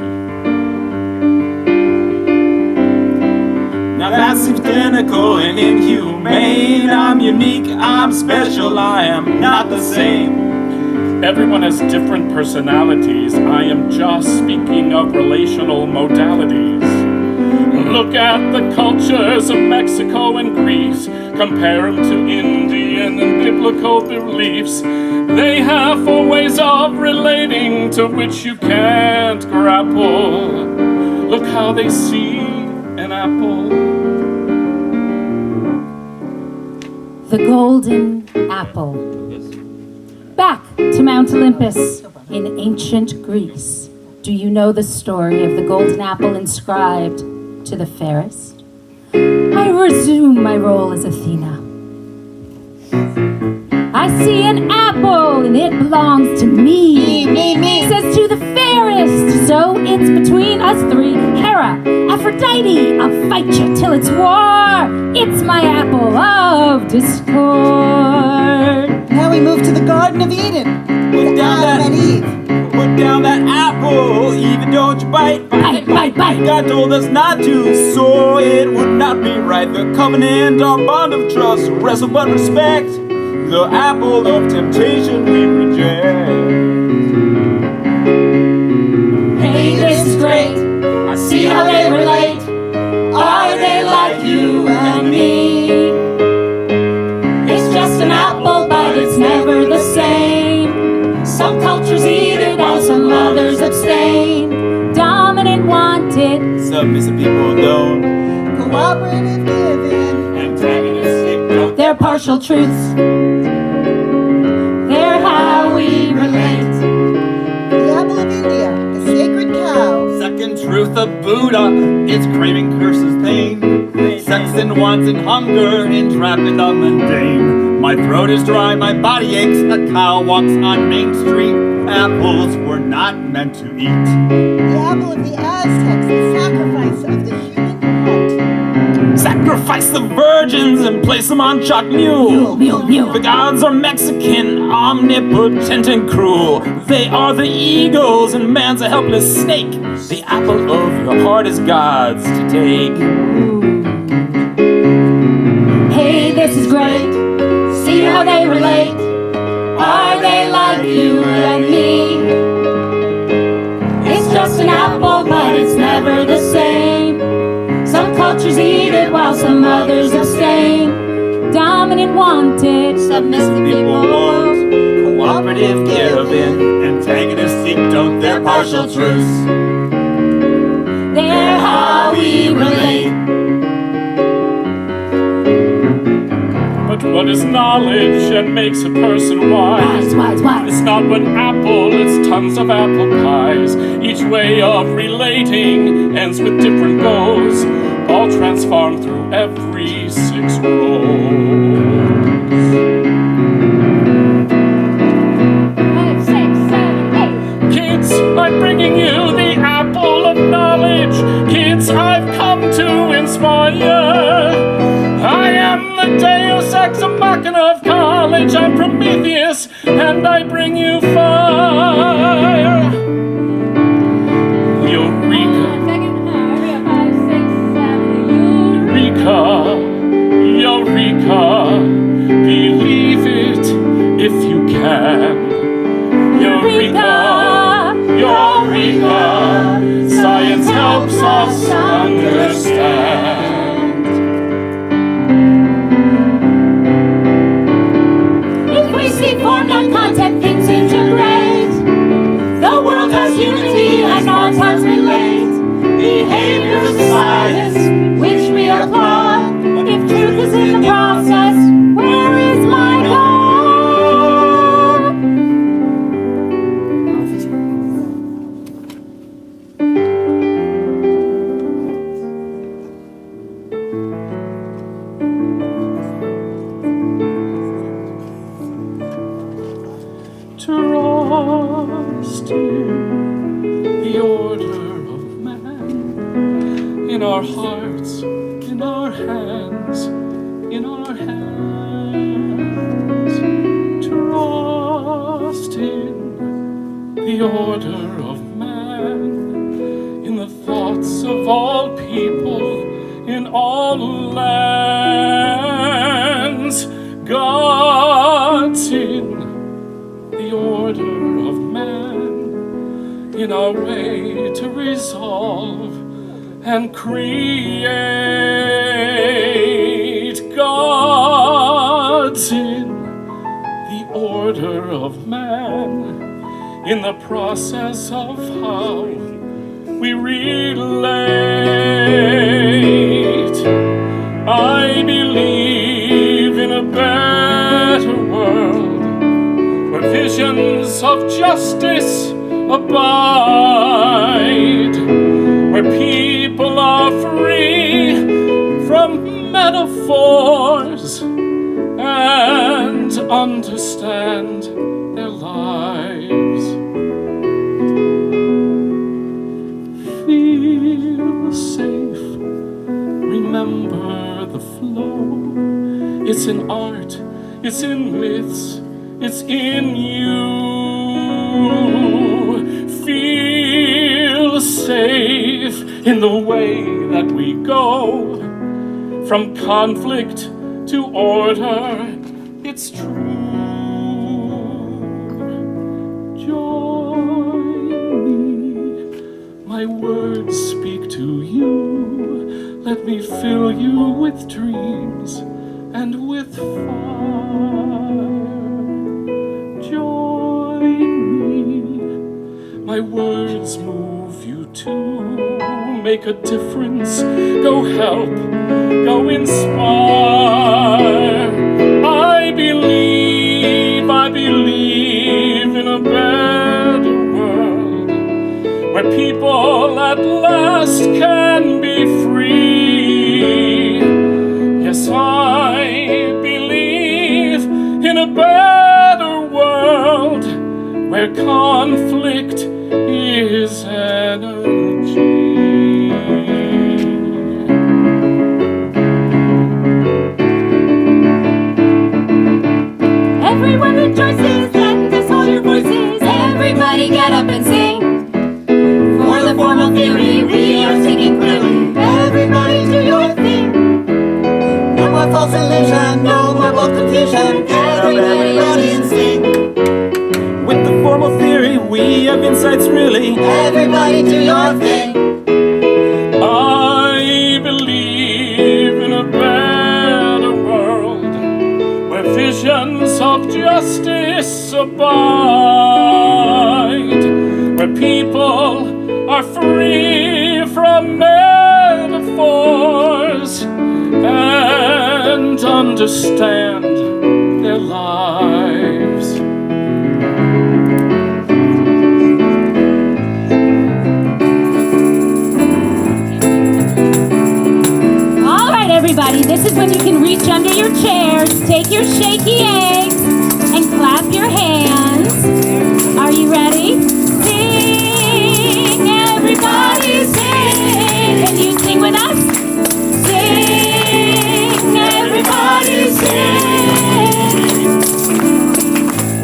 Now that's identical and inhumane. I'm unique, I'm special, I am not the same. Everyone has different personalities. I am just speaking of relational modalities. Look at the cultures of Mexico and Greece. Compare them to Indian and biblical beliefs. They have 4 ways of relating to which you can't grapple. Look how they see an apple. The golden apple. Back to Mount Olympus in ancient Greece. Do you know the story of the golden apple inscribed to the fairest? I resume my role as Athena. I see an apple and it belongs to me. Me. Says to the fairest, so it's between us 3. Hera, Aphrodite, I'll fight you till it's war. It's my apple of discord. Now we move to the Garden of Eden. Put down Adam and Eve. Put down that apple, even don't you bite. Bite, bite, bite. God told us not to, so it would not be right. The covenant, our bond of trust, wrestle but respect. The apple of temptation we reject. Hey, this is great. I see how they relate. Are they like you and me? It's just an apple, but it's never the same. Some cultures eat it while some others abstain. Dominant wanted. Submissive people don't. Cooperative giving. Antagonistic don't. They're partial truths. They're how we relate. The apple of India, the sacred cow. Second truth of Buddha, it's craving curses pain. Sex and wants and hunger, entrapped in the mundane. My throat is dry, my body aches, a cow walks on Main Street. Apples were not meant to eat. The apple of the Aztecs, the sacrifice of the human heart. Sacrifice the virgins and place them on chalk mule. Mule. The gods are Mexican, omnipotent and cruel. They are the eagles and man's a helpless snake. The apple of your heart is God's to take. Hey, this is great. See how they relate. Are they like you and me? It's just an apple, but it's never the same. Some cultures eat it while some others abstain. Dominant wanted. Submissive People won't. Cooperative giving. Antagonistic don't. They're partial truths. They're how we relate. But what is knowledge and makes a person wise. It's not one apple, it's tons of apple pies. Each way of relating ends with different goals, all transformed through every 6 rows. 5, 6, 7, 8. Kids, I'm bringing you the apple of knowledge. Kids, I've come to inspire. I am the Deus Ex Machina of college. I'm Prometheus, and I bring you fire. Eureka, Second, hurry up. 5, 6, 7, Eureka, believe it if you can. Eureka, Eureka, science helps us understand. If we see form, not content, things integrate. The world has unity and all times relate. Behaviors of science, which we applaud. If truth is in the process, where is my God? Trust in the order of man, in our hearts, in our hands, in our hands. Trust in the order of man, in the thoughts of all people, in all lands. God's in the order of man, in our way to resolve and create. God's in the order of man, in the process of how we relate. I believe in a better world, where visions of justice abide, where people are free from metaphors and understand their lives. Feel safe, remember the flow. It's in art, it's in myths, it's in you. Feel safe in the way that we go, from conflict to order. It's true. Join me, my words speak to you. Let me fill you with dreams and with fire. Join me, my words move you too. Make a difference, go help, go inspire. I believe in a better world, where people at last can be free. Yes, I believe in a better world, where conflict is energy. Everyone rejoices, lend us all your voices. Everybody get up and sing. For the formal theory, we are singing clearly. Everybody do your thing. No more false illusion, no more bold confusion. Everybody in sync. With the formal theory, we have insights really. Everybody do your thing. I believe in a better world, where visions of justice abide, where people are free from metaphors and and understand their lives. All right, everybody, this is when you can reach under your chairs, take your shaky eggs, and clap your hands. Are you ready? Sing, everybody sing. Can you sing with us? Sing, everybody sing.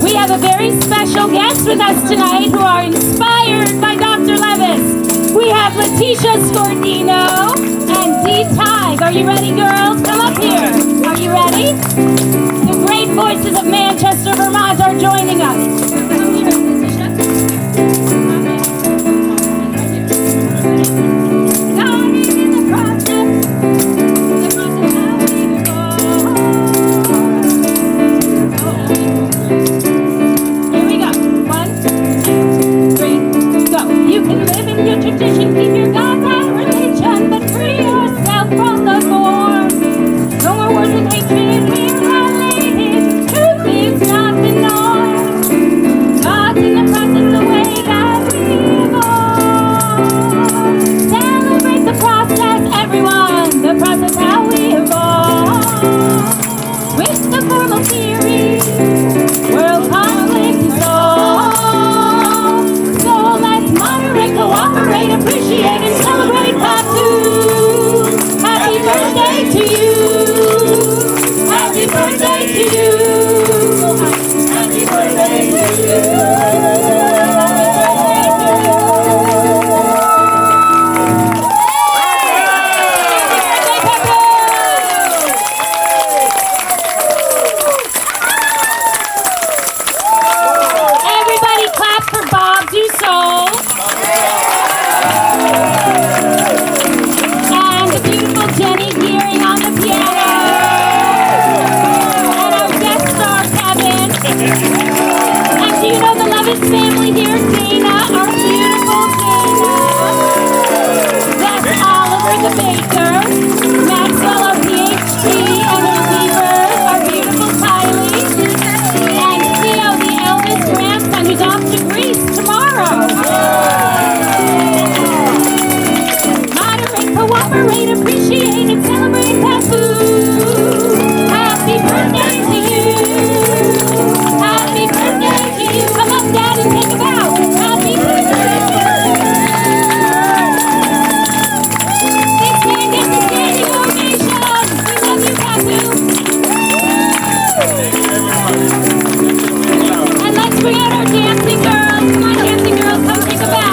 We have a very special guest with us tonight who are inspired by Dr. Levis. We have Letitia Scordino and Dee Tig. Are you ready, girls? Come up here. Are you ready? The great voices of Manchester, Vermont are joining us. Come here, Letitia. Guiding in the process how we go. Here we go. 1, 2, 3, go. You can live in your tradition, keep your God and religion, but free yourself from the form. No more wars and hatred, we're allied. Truth is not the norm. God's in the process, the way that we evolve. Celebrate the process, everyone. The process how we evolve. With the formal theory, world conflict is solved. So let's moderate, cooperate, appreciate, and celebrate Papu. Happy birthday to you. Happy birthday to you. Happy birthday to you. Everybody clap for Bob Dussault. And the beautiful Jenny Gearing on the piano. And our guest star, Kevin. And do you know the Levis family here? Dana, our beautiful Dana. That's Oliver the baker. Maxwell, our PhD. And Beaver, our beautiful Kylie. And Theo, the eldest grandson, who's off to Greece tomorrow. Moderate, cooperate, appreciate, and celebrate Papu. Happy birthday to you. Happy birthday to you. Come up, Dad, and take a bow. Happy birthday. Big stand, get the standing ovation. We love you, Papu. And let's bring out our dancing girls. Come on, dancing girls, come take a bow.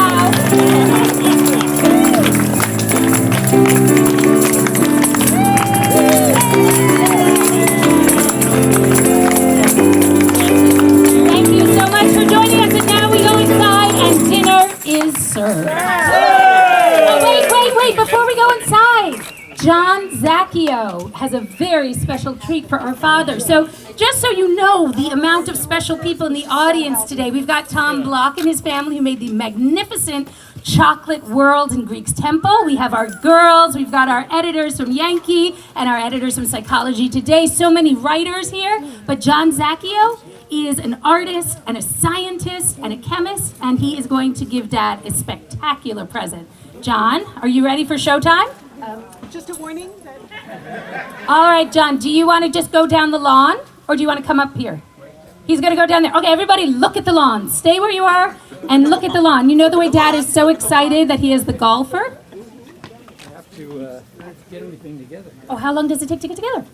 Thank you so much for joining us, and now we go inside and dinner is served. Oh, wait, before we go inside, John Zacchio has a very special treat for our father. So just so you know the amount of special people in the audience today, we've got Tom Block and his family who made the magnificent Chocolate World in Greek's Temple. We have our girls, we've got our editors from Yankee and our editors from Psychology Today. So many writers here, but John Zacchio is an artist and a scientist and a chemist, and he is going to give Dad a spectacular present. John, are you ready for showtime? Just a warning that All right, John, do you want to just go down the lawn, or do you want to come up here? He's going to go down there. Okay, everybody, look at the lawn. Stay where you are and look at the lawn. You know the way Dad is so excited that he is the golfer? To get everything together. Oh, how long does it take to get together?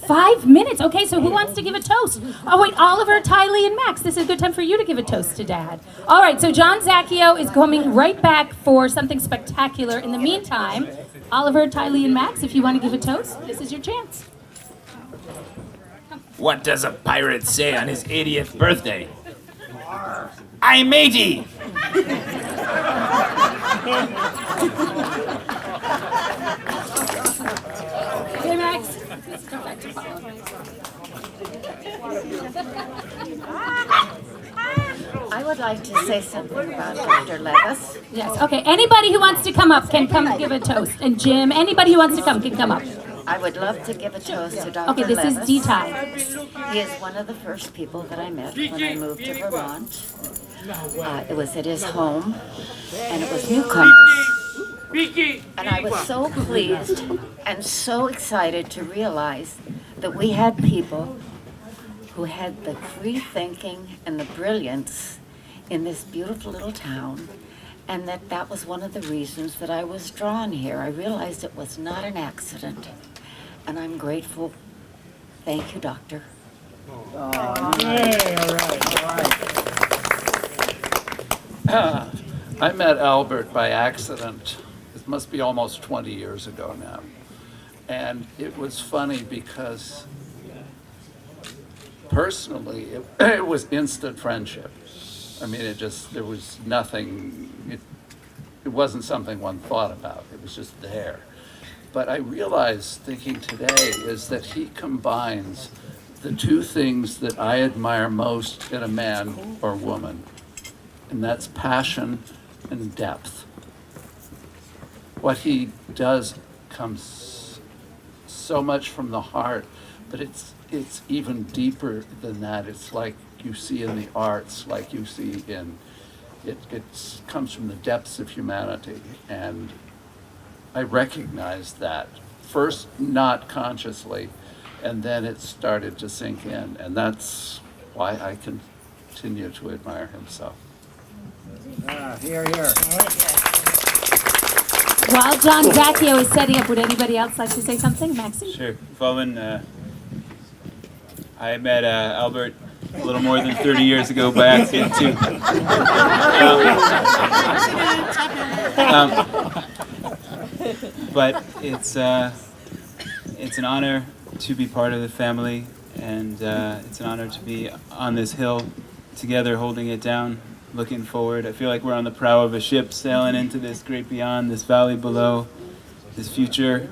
5 minutes. Okay, so who wants to give a toast? Oh, wait, Oliver, Tylee, and Max. This is a good time for you to give a toast to Dad. All right, so John Zacchio is coming right back for something spectacular. In the meantime, Oliver, Tylee, and Max, if you want to give a toast, this is your chance. What does a pirate say on his 80th birthday? I'm 80! Hey, Max. I would like to say something about Dr. Levis. Yes, okay. Anybody who wants to come up can come give a toast. And Jim, anybody who wants to come can come up. I would love to give a toast to Dr. Okay, this is Levis. D-Ty. He is one of the first people that I met when I moved to Vermont. It was at his home, and it was newcomers. And I was so pleased and so excited to realize that we had people who had the free thinking and the brilliance in this beautiful little town, and that was one of the reasons that I was drawn here. I realized it was not an accident, and I'm grateful. Thank you, Doctor. I met Albert by accident. It must be almost 20 years ago now. And it was funny because personally, it was instant friendship. I mean, there was nothing, it wasn't something one thought about. It was just there. But I realized, thinking today, is that he combines the two things that I admire most in a man or woman, and that's passion and depth. What he does comes so much from the heart, but it's even deeper than that. It's like you see in the arts, like you see in, it comes from the depths of humanity. And I recognized that, first not consciously, and then it started to sink in. And that's why I continue to admire him so. Here, here. While John Zacchio is setting up, would anybody else like to say something? Maxie? Sure. Following, I met Albert a little more than 30 years ago by accident too. But it's an honor to be part of the family, and it's an honor to be on this hill together, holding it down, looking forward. I feel like we're on the prow of a ship sailing into this great beyond, this valley below, this future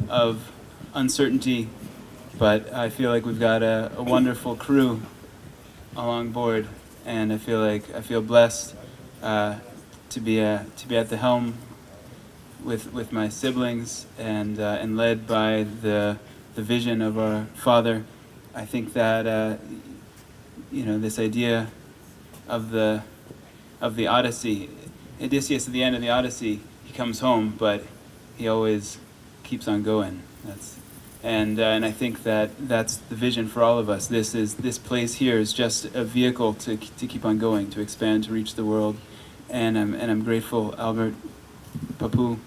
of uncertainty. But I feel like we've got a wonderful crew along board, and I feel blessed to be at the helm with my siblings, and led by the vision of our father. I think that this idea of the Odyssey, Odysseus at the end of the Odyssey, he comes home, but he always keeps on going. And I think that's the vision for all of us. This place here is just a vehicle to keep on going, to expand, to reach the world. And I'm grateful, Albert, Papu,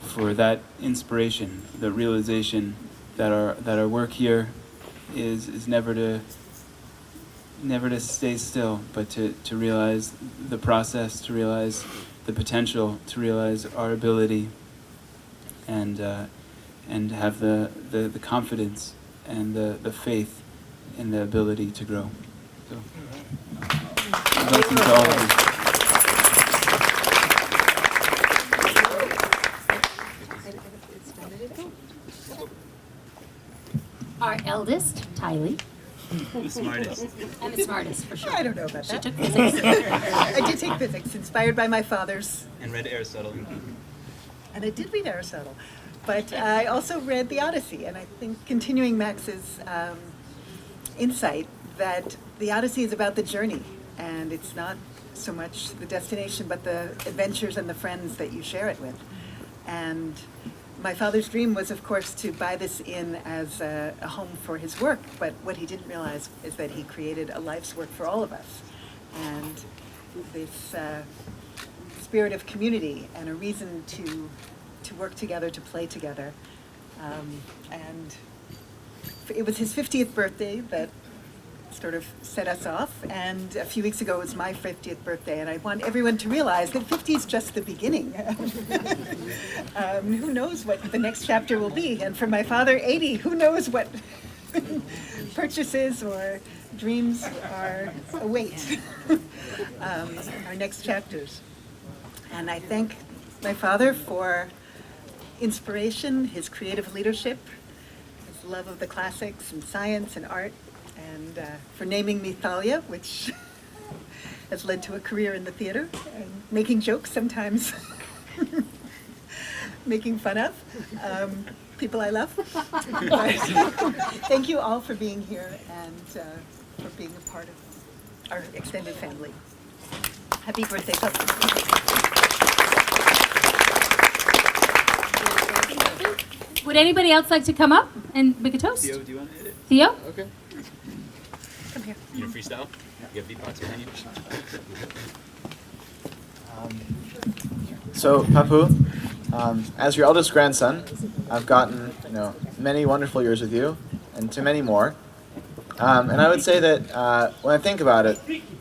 for that inspiration, the realization that our work here is never to stay still, but to realize the process, to realize the potential, to realize our ability, and have the confidence and the faith in the ability to grow. So, blessings to all of you. Our eldest, Tylee. The smartest. And the smartest, for sure. I don't know about She that. took physics. I did take physics, inspired by my father's, And read Aristotle. and I did read Aristotle. But I also read the Odyssey, and I think continuing Max's insight that the Odyssey is about the journey, and it's not so much the destination, but the adventures and the friends that you share it with. And my father's dream was, of course, to buy this inn as a home for his work, but what he didn't realize is that he created a life's work for all of us. And this spirit of community and a reason to work together, to play together. And it was his 50th birthday that sort of set us off, and a few weeks ago was my 50th birthday, and I want everyone to realize that 50 is just the beginning. Who knows what the next chapter will be, and for my father, 80, who knows what purchases or dreams are await our next chapters. And I thank my father for inspiration, his creative leadership, his love of the classics and science and art, and for naming me Thalia, which has led to a career in the theater, and making jokes sometimes, making fun of. people I love. Thank you all for being here and for being a part of our extended family. Happy birthday, Papu. Would anybody else like to come up and make a toast? Theo, do you want to hit it? Theo? Okay. Come here. You gonna freestyle? You have beatbox behind you? So, Papu, as your eldest grandson, I've gotten, many wonderful years with you, and to many more. And I would say that when I think about it,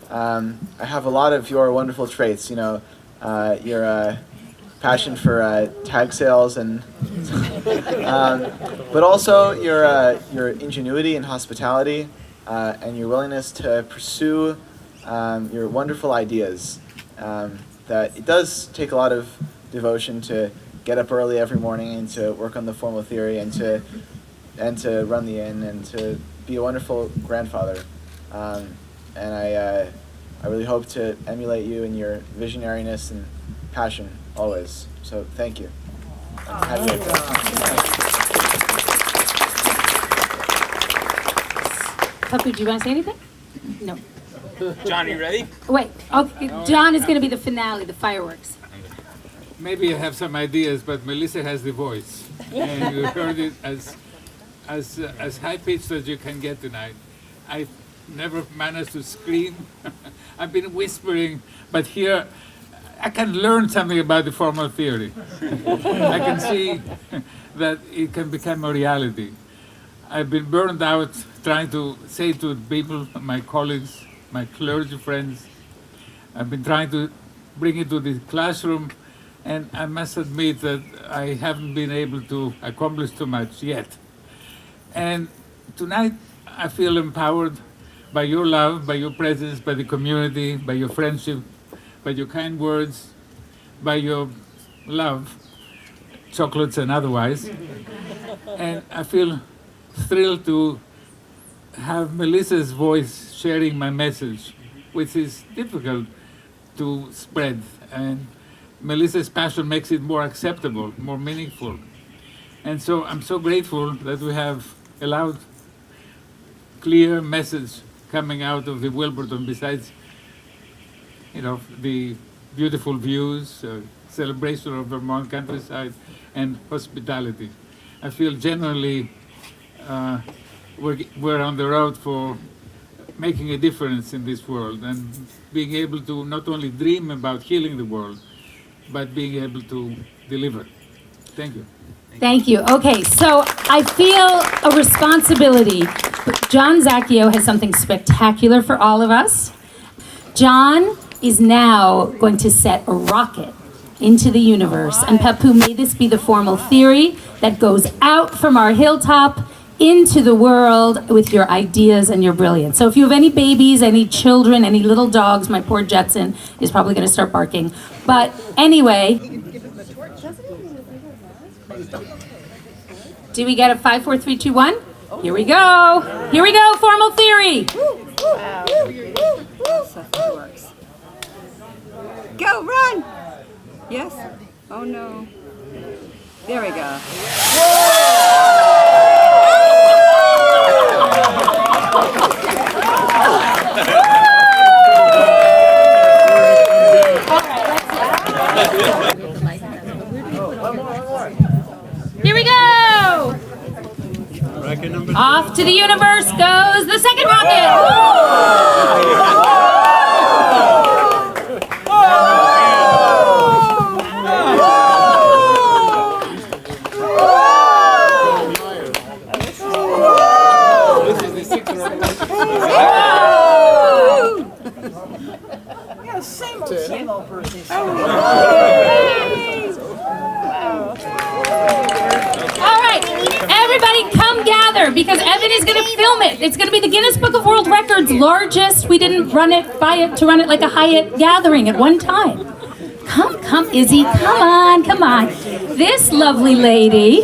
I have a lot of your wonderful traits. Your passion for tag sales, and but also your ingenuity and hospitality, and your willingness to pursue your wonderful ideas. That it does take a lot of devotion to get up early every morning and to work on the formal theory and to run the inn and to be a wonderful grandfather. And I really hope to emulate you in your visionariness and passion always. So thank you. Happy birthday. Papu, do you want to say anything? No. John, are you ready? Wait. Okay. John is going to be the finale, the fireworks. Maybe I have some ideas, but Melissa has the voice, and you heard it as high pitched as you can get tonight. I never managed to scream. I've been whispering, but here I can learn something about the formal theory. I can see that it can become a reality. I've been burned out trying to say to people, my colleagues, my clergy friends, I've been trying to bring it to the classroom, and I must admit that I haven't been able to accomplish too much yet. And tonight I feel empowered by your love, by your presence, by the community, by your friendship, by your kind words, by your love, chocolates and otherwise. And I feel thrilled to have Melissa's voice sharing my message, which is difficult to spread. And Melissa's passion makes it more acceptable, more meaningful. And so I'm so grateful that we have allowed clear message coming out of the Wilburton, besides, the beautiful views, celebration of Vermont countryside, and hospitality. I feel generally we're on the road for making a difference in this world and being able to not only dream about healing the world, but being able to deliver. Thank you. Thank you. Okay, so I feel a responsibility. John Zacchio has something spectacular for all of us. John is now going to set a rocket into the universe. And Papu, may this be the formal theory that goes out from our hilltop into the world with your ideas and your brilliance. So if you have any babies, any children, any little dogs, my poor Jetson is probably going to start barking. But anyway, do we get a 5, 4, 3, 2, 1? Here we go. Here we go, formal theory. Go, run! Yes? Oh no. There we go. Here we go. Off to the universe goes the second rocket. Same old person. All right, everybody come gather because Evan is going to film it. It's going to be the Guinness Book of World Records largest. We didn't run it like a Hyatt gathering at one time. Come, Izzy, come on. This lovely lady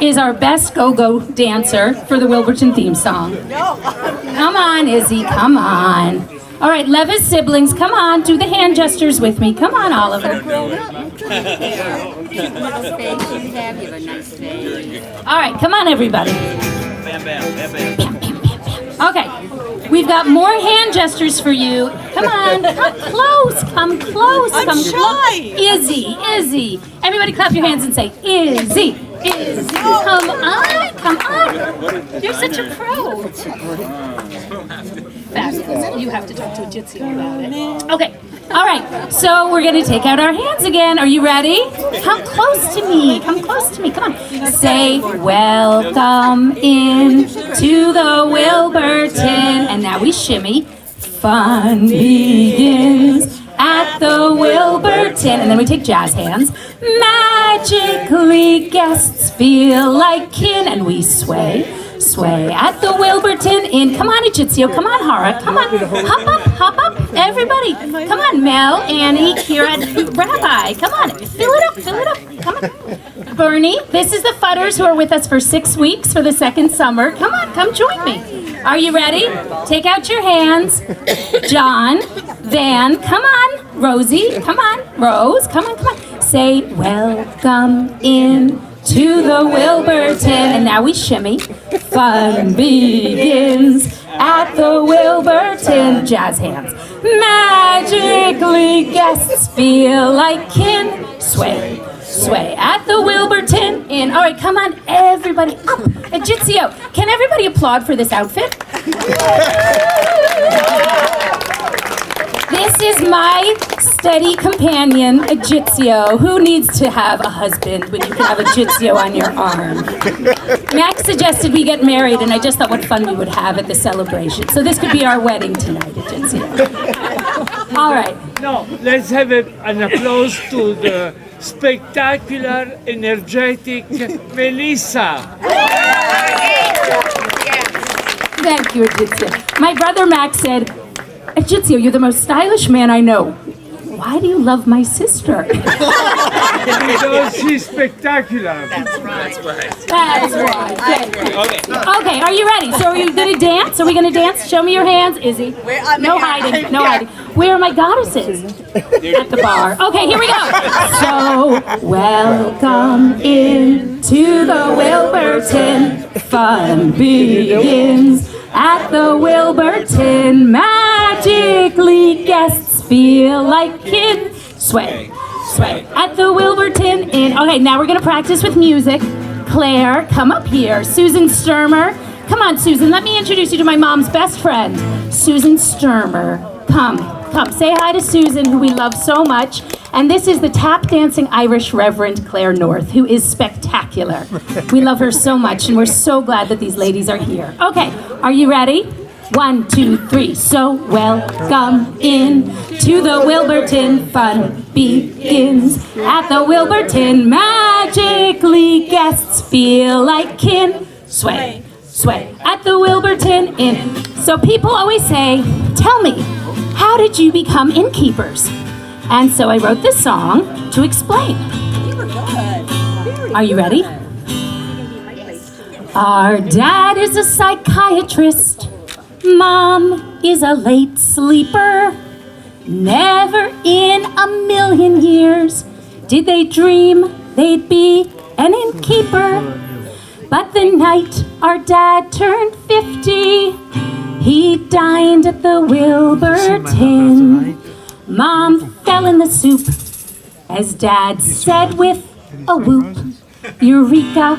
is our best go-go dancer for the Wilburton theme song. Come on, Izzy, come on. All right, Levis siblings, come on, do the hand gestures with me. Come on, Oliver. All right, come on, everybody. Bam, bam, bam, bam. Okay, we've got more hand gestures for you. Come on, come close, come close, come close. Izzy, Izzy. Everybody clap your hands and say, Izzy, Izzy. Come on, come on. You're such a pro. Fabulous. You have to talk to a Jitsi about it. Okay, all right, so we're gonna take out our hands again. Are you ready? Come close to me, come close to me, come on. Say, welcome in to the Wilburton. And now we shimmy. Fun begins at the Wilburton. And then we take jazz hands. Magically guests feel like kin. And we sway, sway at the Wilburton Inn. Come on, Ejizio. Come on, Hara. Come on. Hop up, hop up. Everybody. Come on, Mel, Annie, Kira, Rabbi. Come on. Fill it up, fill it up. Come on. Bernie, this is the Fudders who are with us for 6 weeks for the second summer. Come on, come join me. Are you ready? Take out your hands. John, Van, come on. Rosie, come on. Rose, come on, come on. Say, welcome in to the Wilburton. And now we shimmy. Fun begins at the Wilburton. Jazz hands. Magically guests feel like kin. Sway, sway at the Wilburton Inn. All right, come on, everybody up. Ejizio, can everybody applaud for this outfit? This is my steady companion, Ejizio. Who needs to have a husband when you can have Ejizio on your arm? Max suggested we get married, and I just thought what fun we would have at the celebration. So this could be our wedding tonight, Ejizio. All right. No, let's have an applause to the spectacular, energetic Melissa. Thank you, Ejizio. My brother Max said, Ejizio, you're the most stylish man I know. Why do you love my sister? Because she's spectacular. That's right. That's right. Thank you. Okay. Okay, are you ready? So are you gonna dance? Are we gonna dance? Show me your hands, Izzy. No hiding, no hiding. Where are my goddesses? At the bar. Okay, here we go. So, welcome in to the Wilburton. Fun begins at the Wilburton. Magically guests feel like kin. Sway, sway at the Wilburton Inn. Okay, now we're gonna practice with music. Claire, come up here. Susan Sturmer. Come on, Susan, let me introduce you to my mom's best friend, Susan Sturmer. Come, say hi to Susan, who we love so much. And this is the tap dancing Irish Reverend Claire North, who is spectacular. We love her so much, and we're so glad that these ladies are here. Okay, are you ready? 1, 2, 3. So welcome in to the Wilburton. Fun begins at the Wilburton. Magically guests feel like kin. Sway, sway at the Wilburton Inn. So people always say, tell me, how did you become innkeepers? And so I wrote this song to explain. Are you ready? Our dad is a psychiatrist. Mom is a late sleeper. Never in a million years did they dream they'd be an innkeeper. But the night our dad turned 50, he dined at the Wilburton. Mom fell in the soup, as Dad said with a whoop. Eureka,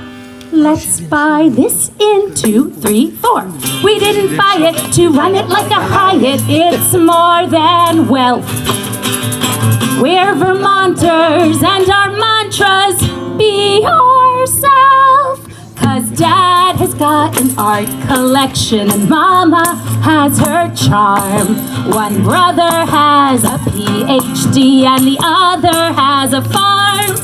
let's buy this in 2, 3, 4. We didn't buy it to run it like a Hyatt. It's more than wealth. We're Vermonters and our mantras, be yourself. 'Cause Dad has got an art collection and Mama has her charm. One brother has a PhD and the other has a farm.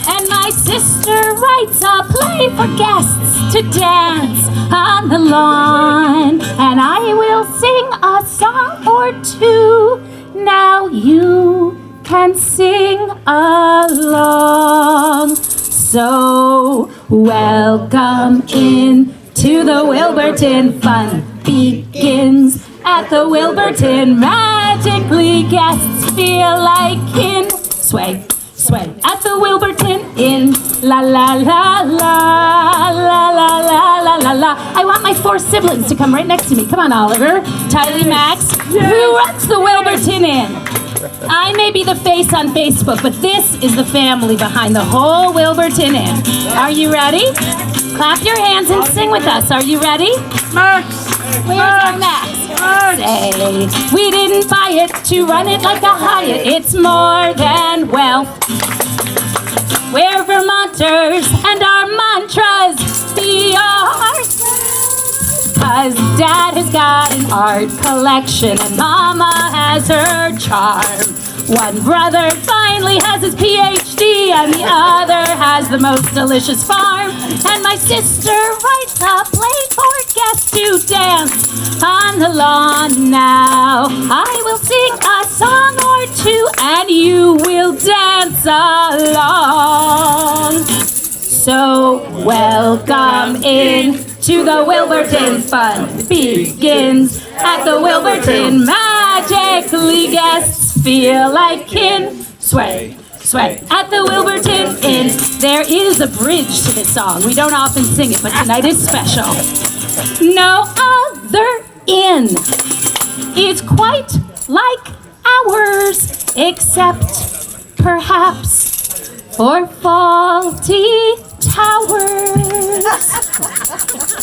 And my sister writes a play for guests to dance on the lawn. And I will sing a song or two. Now you can sing along. So welcome in to the Wilburton. Fun begins at the Wilburton. Magically guests feel like kin. Sway, sway at the Wilburton Inn. La la la la la la la la la la. I want my 4 siblings to come right next to me. Come on, Oliver, Tylee, Max. Who runs the Wilburton Inn? I may be the face on Facebook, but this is the family behind the whole Wilburton Inn. Are you ready? Clap your hands and sing with us. Are you ready? Max! Where's our Max? Say, we didn't buy it to run it like a Hyatt. It's more than wealth. We're Vermonters and our mantras be ours. 'Cause Dad has got an art collection and Mama has her charm. One brother finally has his PhD and the other has the most delicious farm. And my sister writes a play for guests to dance on the lawn now. I will sing a song or two and you will dance along. So welcome in to the Wilburton. Fun begins at the Wilburton. Magically guests feel like kin. Sway, sway at the Wilburton Inn. There is a bridge to this song. We don't often sing it, but tonight is special. No other inn is quite like ours, except perhaps for faulty towers.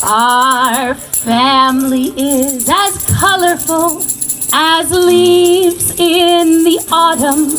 Our family is as colorful as leaves in the autumn.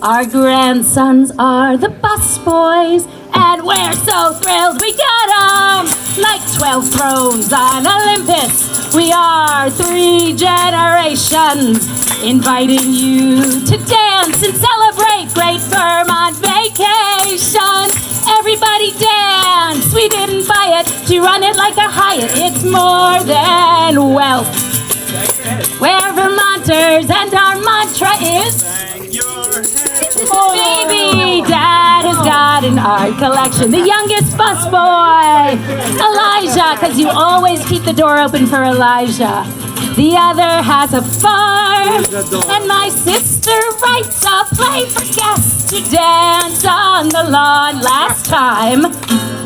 Our grandsons are the busboys, and we're so thrilled we got 'em. Like 12 thrones on Olympus, we are 3 generations, inviting you to dance and celebrate great Vermont vacation. Everybody dance, we didn't buy it to run it like a Hyatt. It's more than wealth. We're Vermonters and our mantra is baby, Dad has got an art collection. The youngest busboy, Elijah, because you always keep the door open for Elijah. The other has a farm, and my sister writes a play for guests to dance on the lawn. Last time,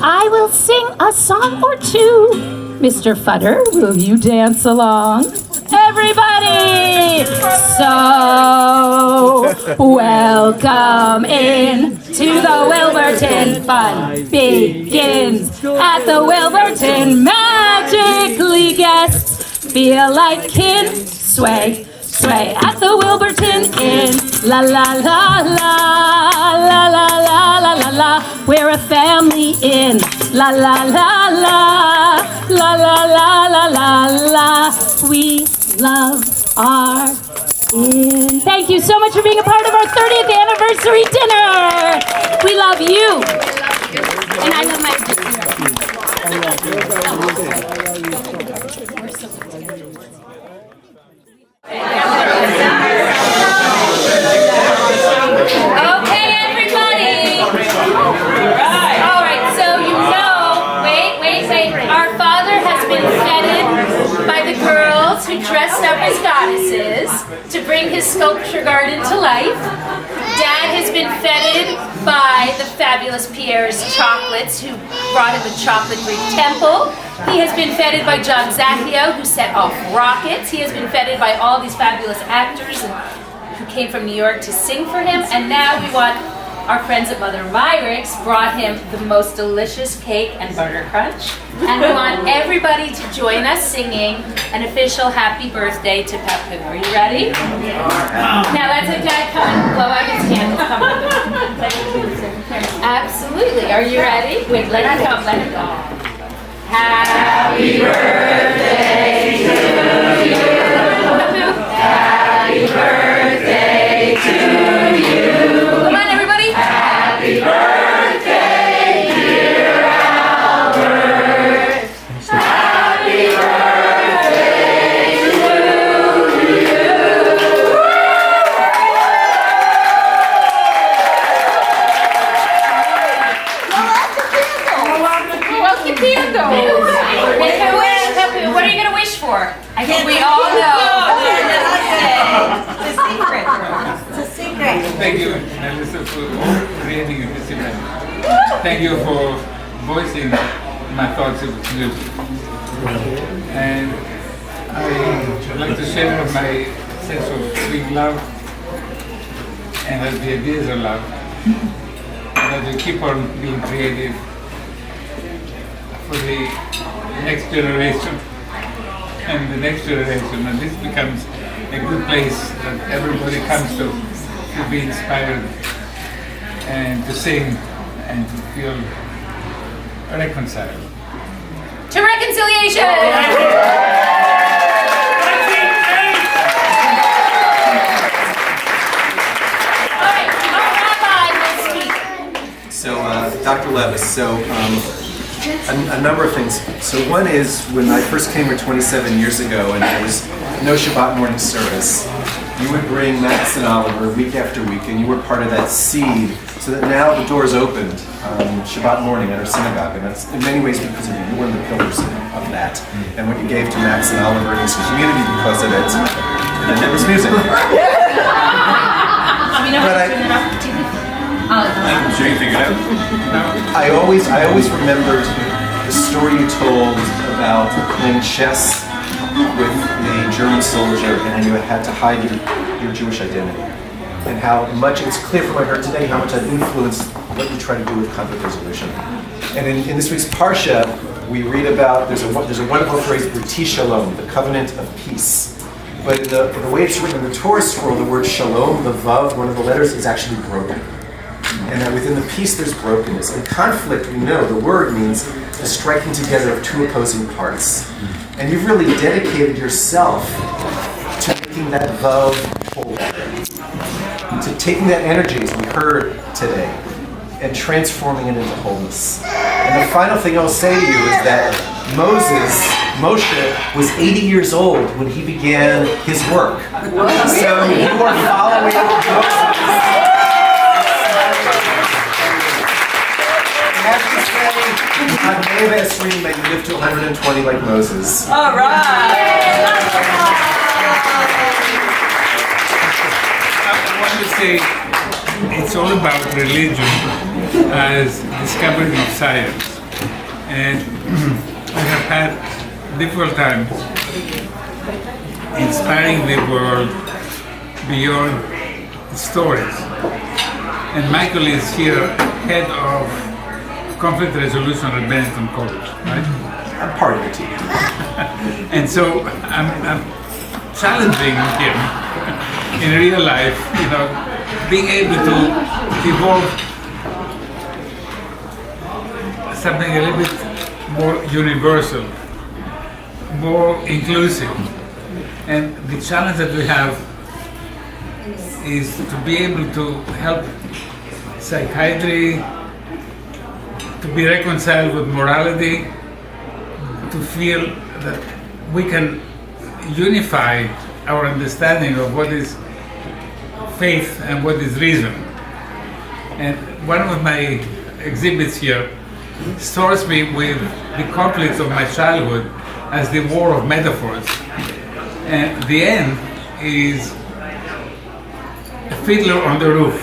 I will sing a song or two. Mr. Futter, will you dance along? Everybody! So, welcome in to the Wilburton. Fun begins at the Wilburton. Magically guests feel like kin. Sway, sway at the Wilburton Inn. La la la la la la la la la la. We're a family in. La la la la la la la la la la. We love our inn. Thank you so much for being a part of our 30th anniversary dinner. We love you. And I love my sister. Okay, everybody. All right, so you know, wait. Our father has been feted by the girls who dressed up as goddesses to bring his sculpture garden to life. Dad has been feted by the fabulous Pierre's Chocolates, who brought him a chocolate Greek temple. He has been feted by John Zacchio, who set off rockets. He has been feted by all these fabulous actors who came from New York to sing for him. And now we want our friends at Mother Myricks brought him the most delicious cake and butter crunch. And we want everybody to join us singing an official happy birthday to Papu. Are you ready? Now let's have Dad come and blow out his candle. Come on. Absolutely. Are you ready? Wait, let it go. Let it go. Happy birthday to you. Papu. Happy birthday to you. Come on, everybody. Happy birthday, dear Albert. Happy birthday to you. Blow out the candle. Make a wish, Papu. What are you going to wish for? I think we all know. It's a secret. Thank you, Melissa, for creating this event. Thank you for voicing my thoughts of music. And I'd like to share my sense of sweet love and that the ideas of love, and that we keep on being creative for the next generation and the next generation, and this becomes a good place that everybody comes to be inspired and to sing and to feel reconciled. To reconciliation! So, Dr. Levis, a number of things. So one is, when I first came here 27 years ago and there was no Shabbat morning service, you would bring Max and Oliver week after week, and you were part of that seed, so that now the doors opened Shabbat morning at our synagogue, and that's in many ways because of you. You're one of the pillars of that, and what you gave to Max and Oliver and his community because of it, and then there was music. I always remembered the story you told about playing chess with a German soldier, and you had to hide your Jewish identity, and how much it's clear from what I heard today how much that influenced what you try to do with conflict resolution. And in this week's parsha, we read about there's a wonderful phrase, B'riti Shalom, the covenant of peace. But in the way it's written in the Torah scroll, the word Shalom, the Vav, one of the letters, is actually broken. And that within the peace there's brokenness. And conflict, we know, the word means the striking together of two opposing parts. And you've really dedicated yourself to making that Vav whole. To taking that energy, as we heard today, and transforming it into wholeness. And the final thing I'll say to you is that Moshe was 80 years old when he began his work. So you are following Moses. I have to say, may you live to 120 like Moses. All right. I want to say it's all about religion as discovery of science. And I have had difficult times inspiring the world beyond stories. And Michael is here, head of conflict resolution at Benetton College, right? I'm part of the team. And so I'm challenging him in real life, being able to evolve something a little bit more universal, more inclusive. And the challenge that we have is to be able to help psychiatry to be reconciled with morality, to feel that we can unify our understanding of what is faith and what is reason. And one of my exhibits here stores me with the conflicts of my childhood as the war of metaphors. And the end is a fiddler on the roof.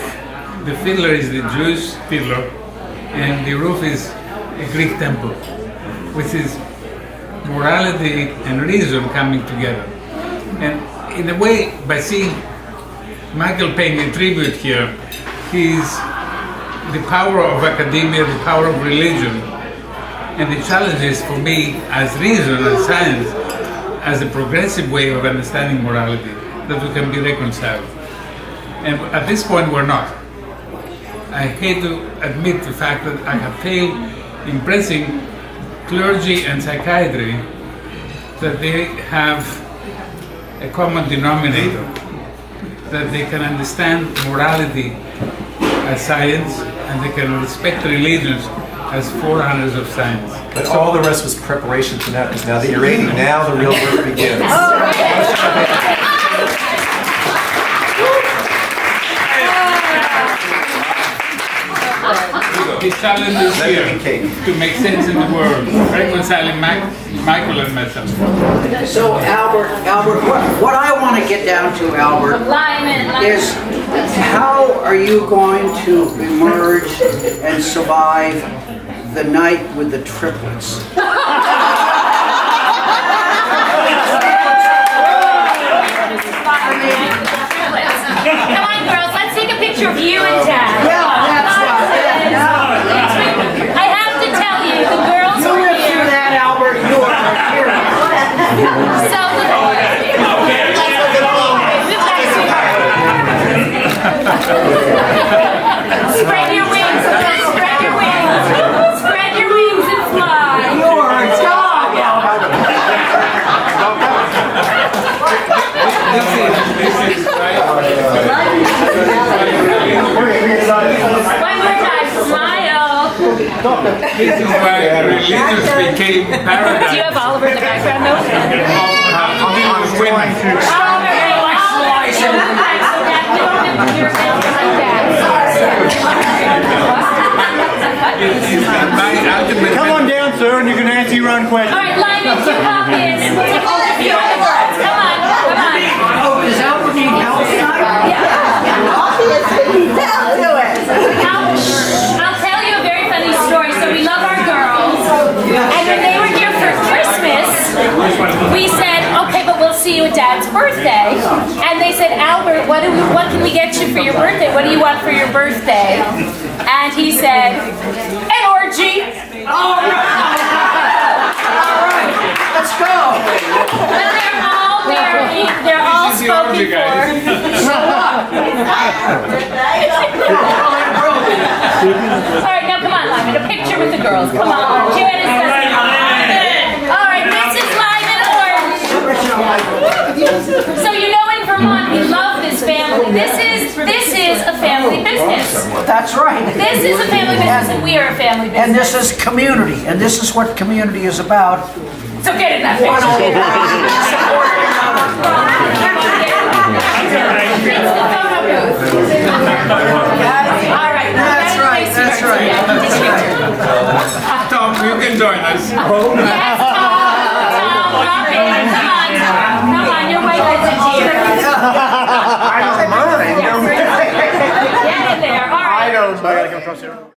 The fiddler is the Jewish fiddler, and the roof is a Greek temple, which is morality and reason coming together. And in a way, by seeing Michael paying a tribute here, he's the power of academia, the power of religion, and the challenges for me as reason and science, as a progressive way of understanding morality, that we can be reconciled. And at this point, we're not. I hate to admit the fact that I have failed impressing clergy and psychiatry that they have a common denominator, that they can understand morality as science and they can respect religions as forerunners of science. But all the rest was preparation for that, because now that you're 80, now the real work begins. The challenge is here to make sense in the world, reconciling Michael and myself. So Albert, what I want to get down to, Albert, is how are you going to emerge and survive the night with the triplets? Come on, girls, let's take a picture of you and Dad. Yeah, that's right. I have to tell you, the girls You were lived through here. that, Albert. You are a hero. So spread your wings, spread your wings, spread your wings and fly. You are a dog, Albert. One more time, smile. This is why religions became paradise. Do you have Oliver in the background though? How to deal with women. Come on down, sir, and you can answer your own question. All right, Lyman, 2 copies. Take all of you on the front. Come on, come on. Oh, does Albert need help tonight? I'll tell you a very funny story. So we love our girls, and when they were here for Christmas, we said, okay, but we'll see you at Dad's birthday. And they said, Albert, what can we get you for your birthday? What do you want for your birthday? And he said, an orgy. All right, let's go. But they're all married. They're all spoken for. All right, now come on, Lyman. A picture with the girls. Come on. Janice doesn't. All right, this is Lyman Orange. So you know in Vermont we love this family. This is a family business. That's right. This is a family business, and we are a family business. And this is community, and this is what community is about. So get in that picture. All right. That's right. That's right. Tom, you can join us. Yes, Tom, Robin, come on, your wife is here. I don't mind. Get in there, all right. I don't mind.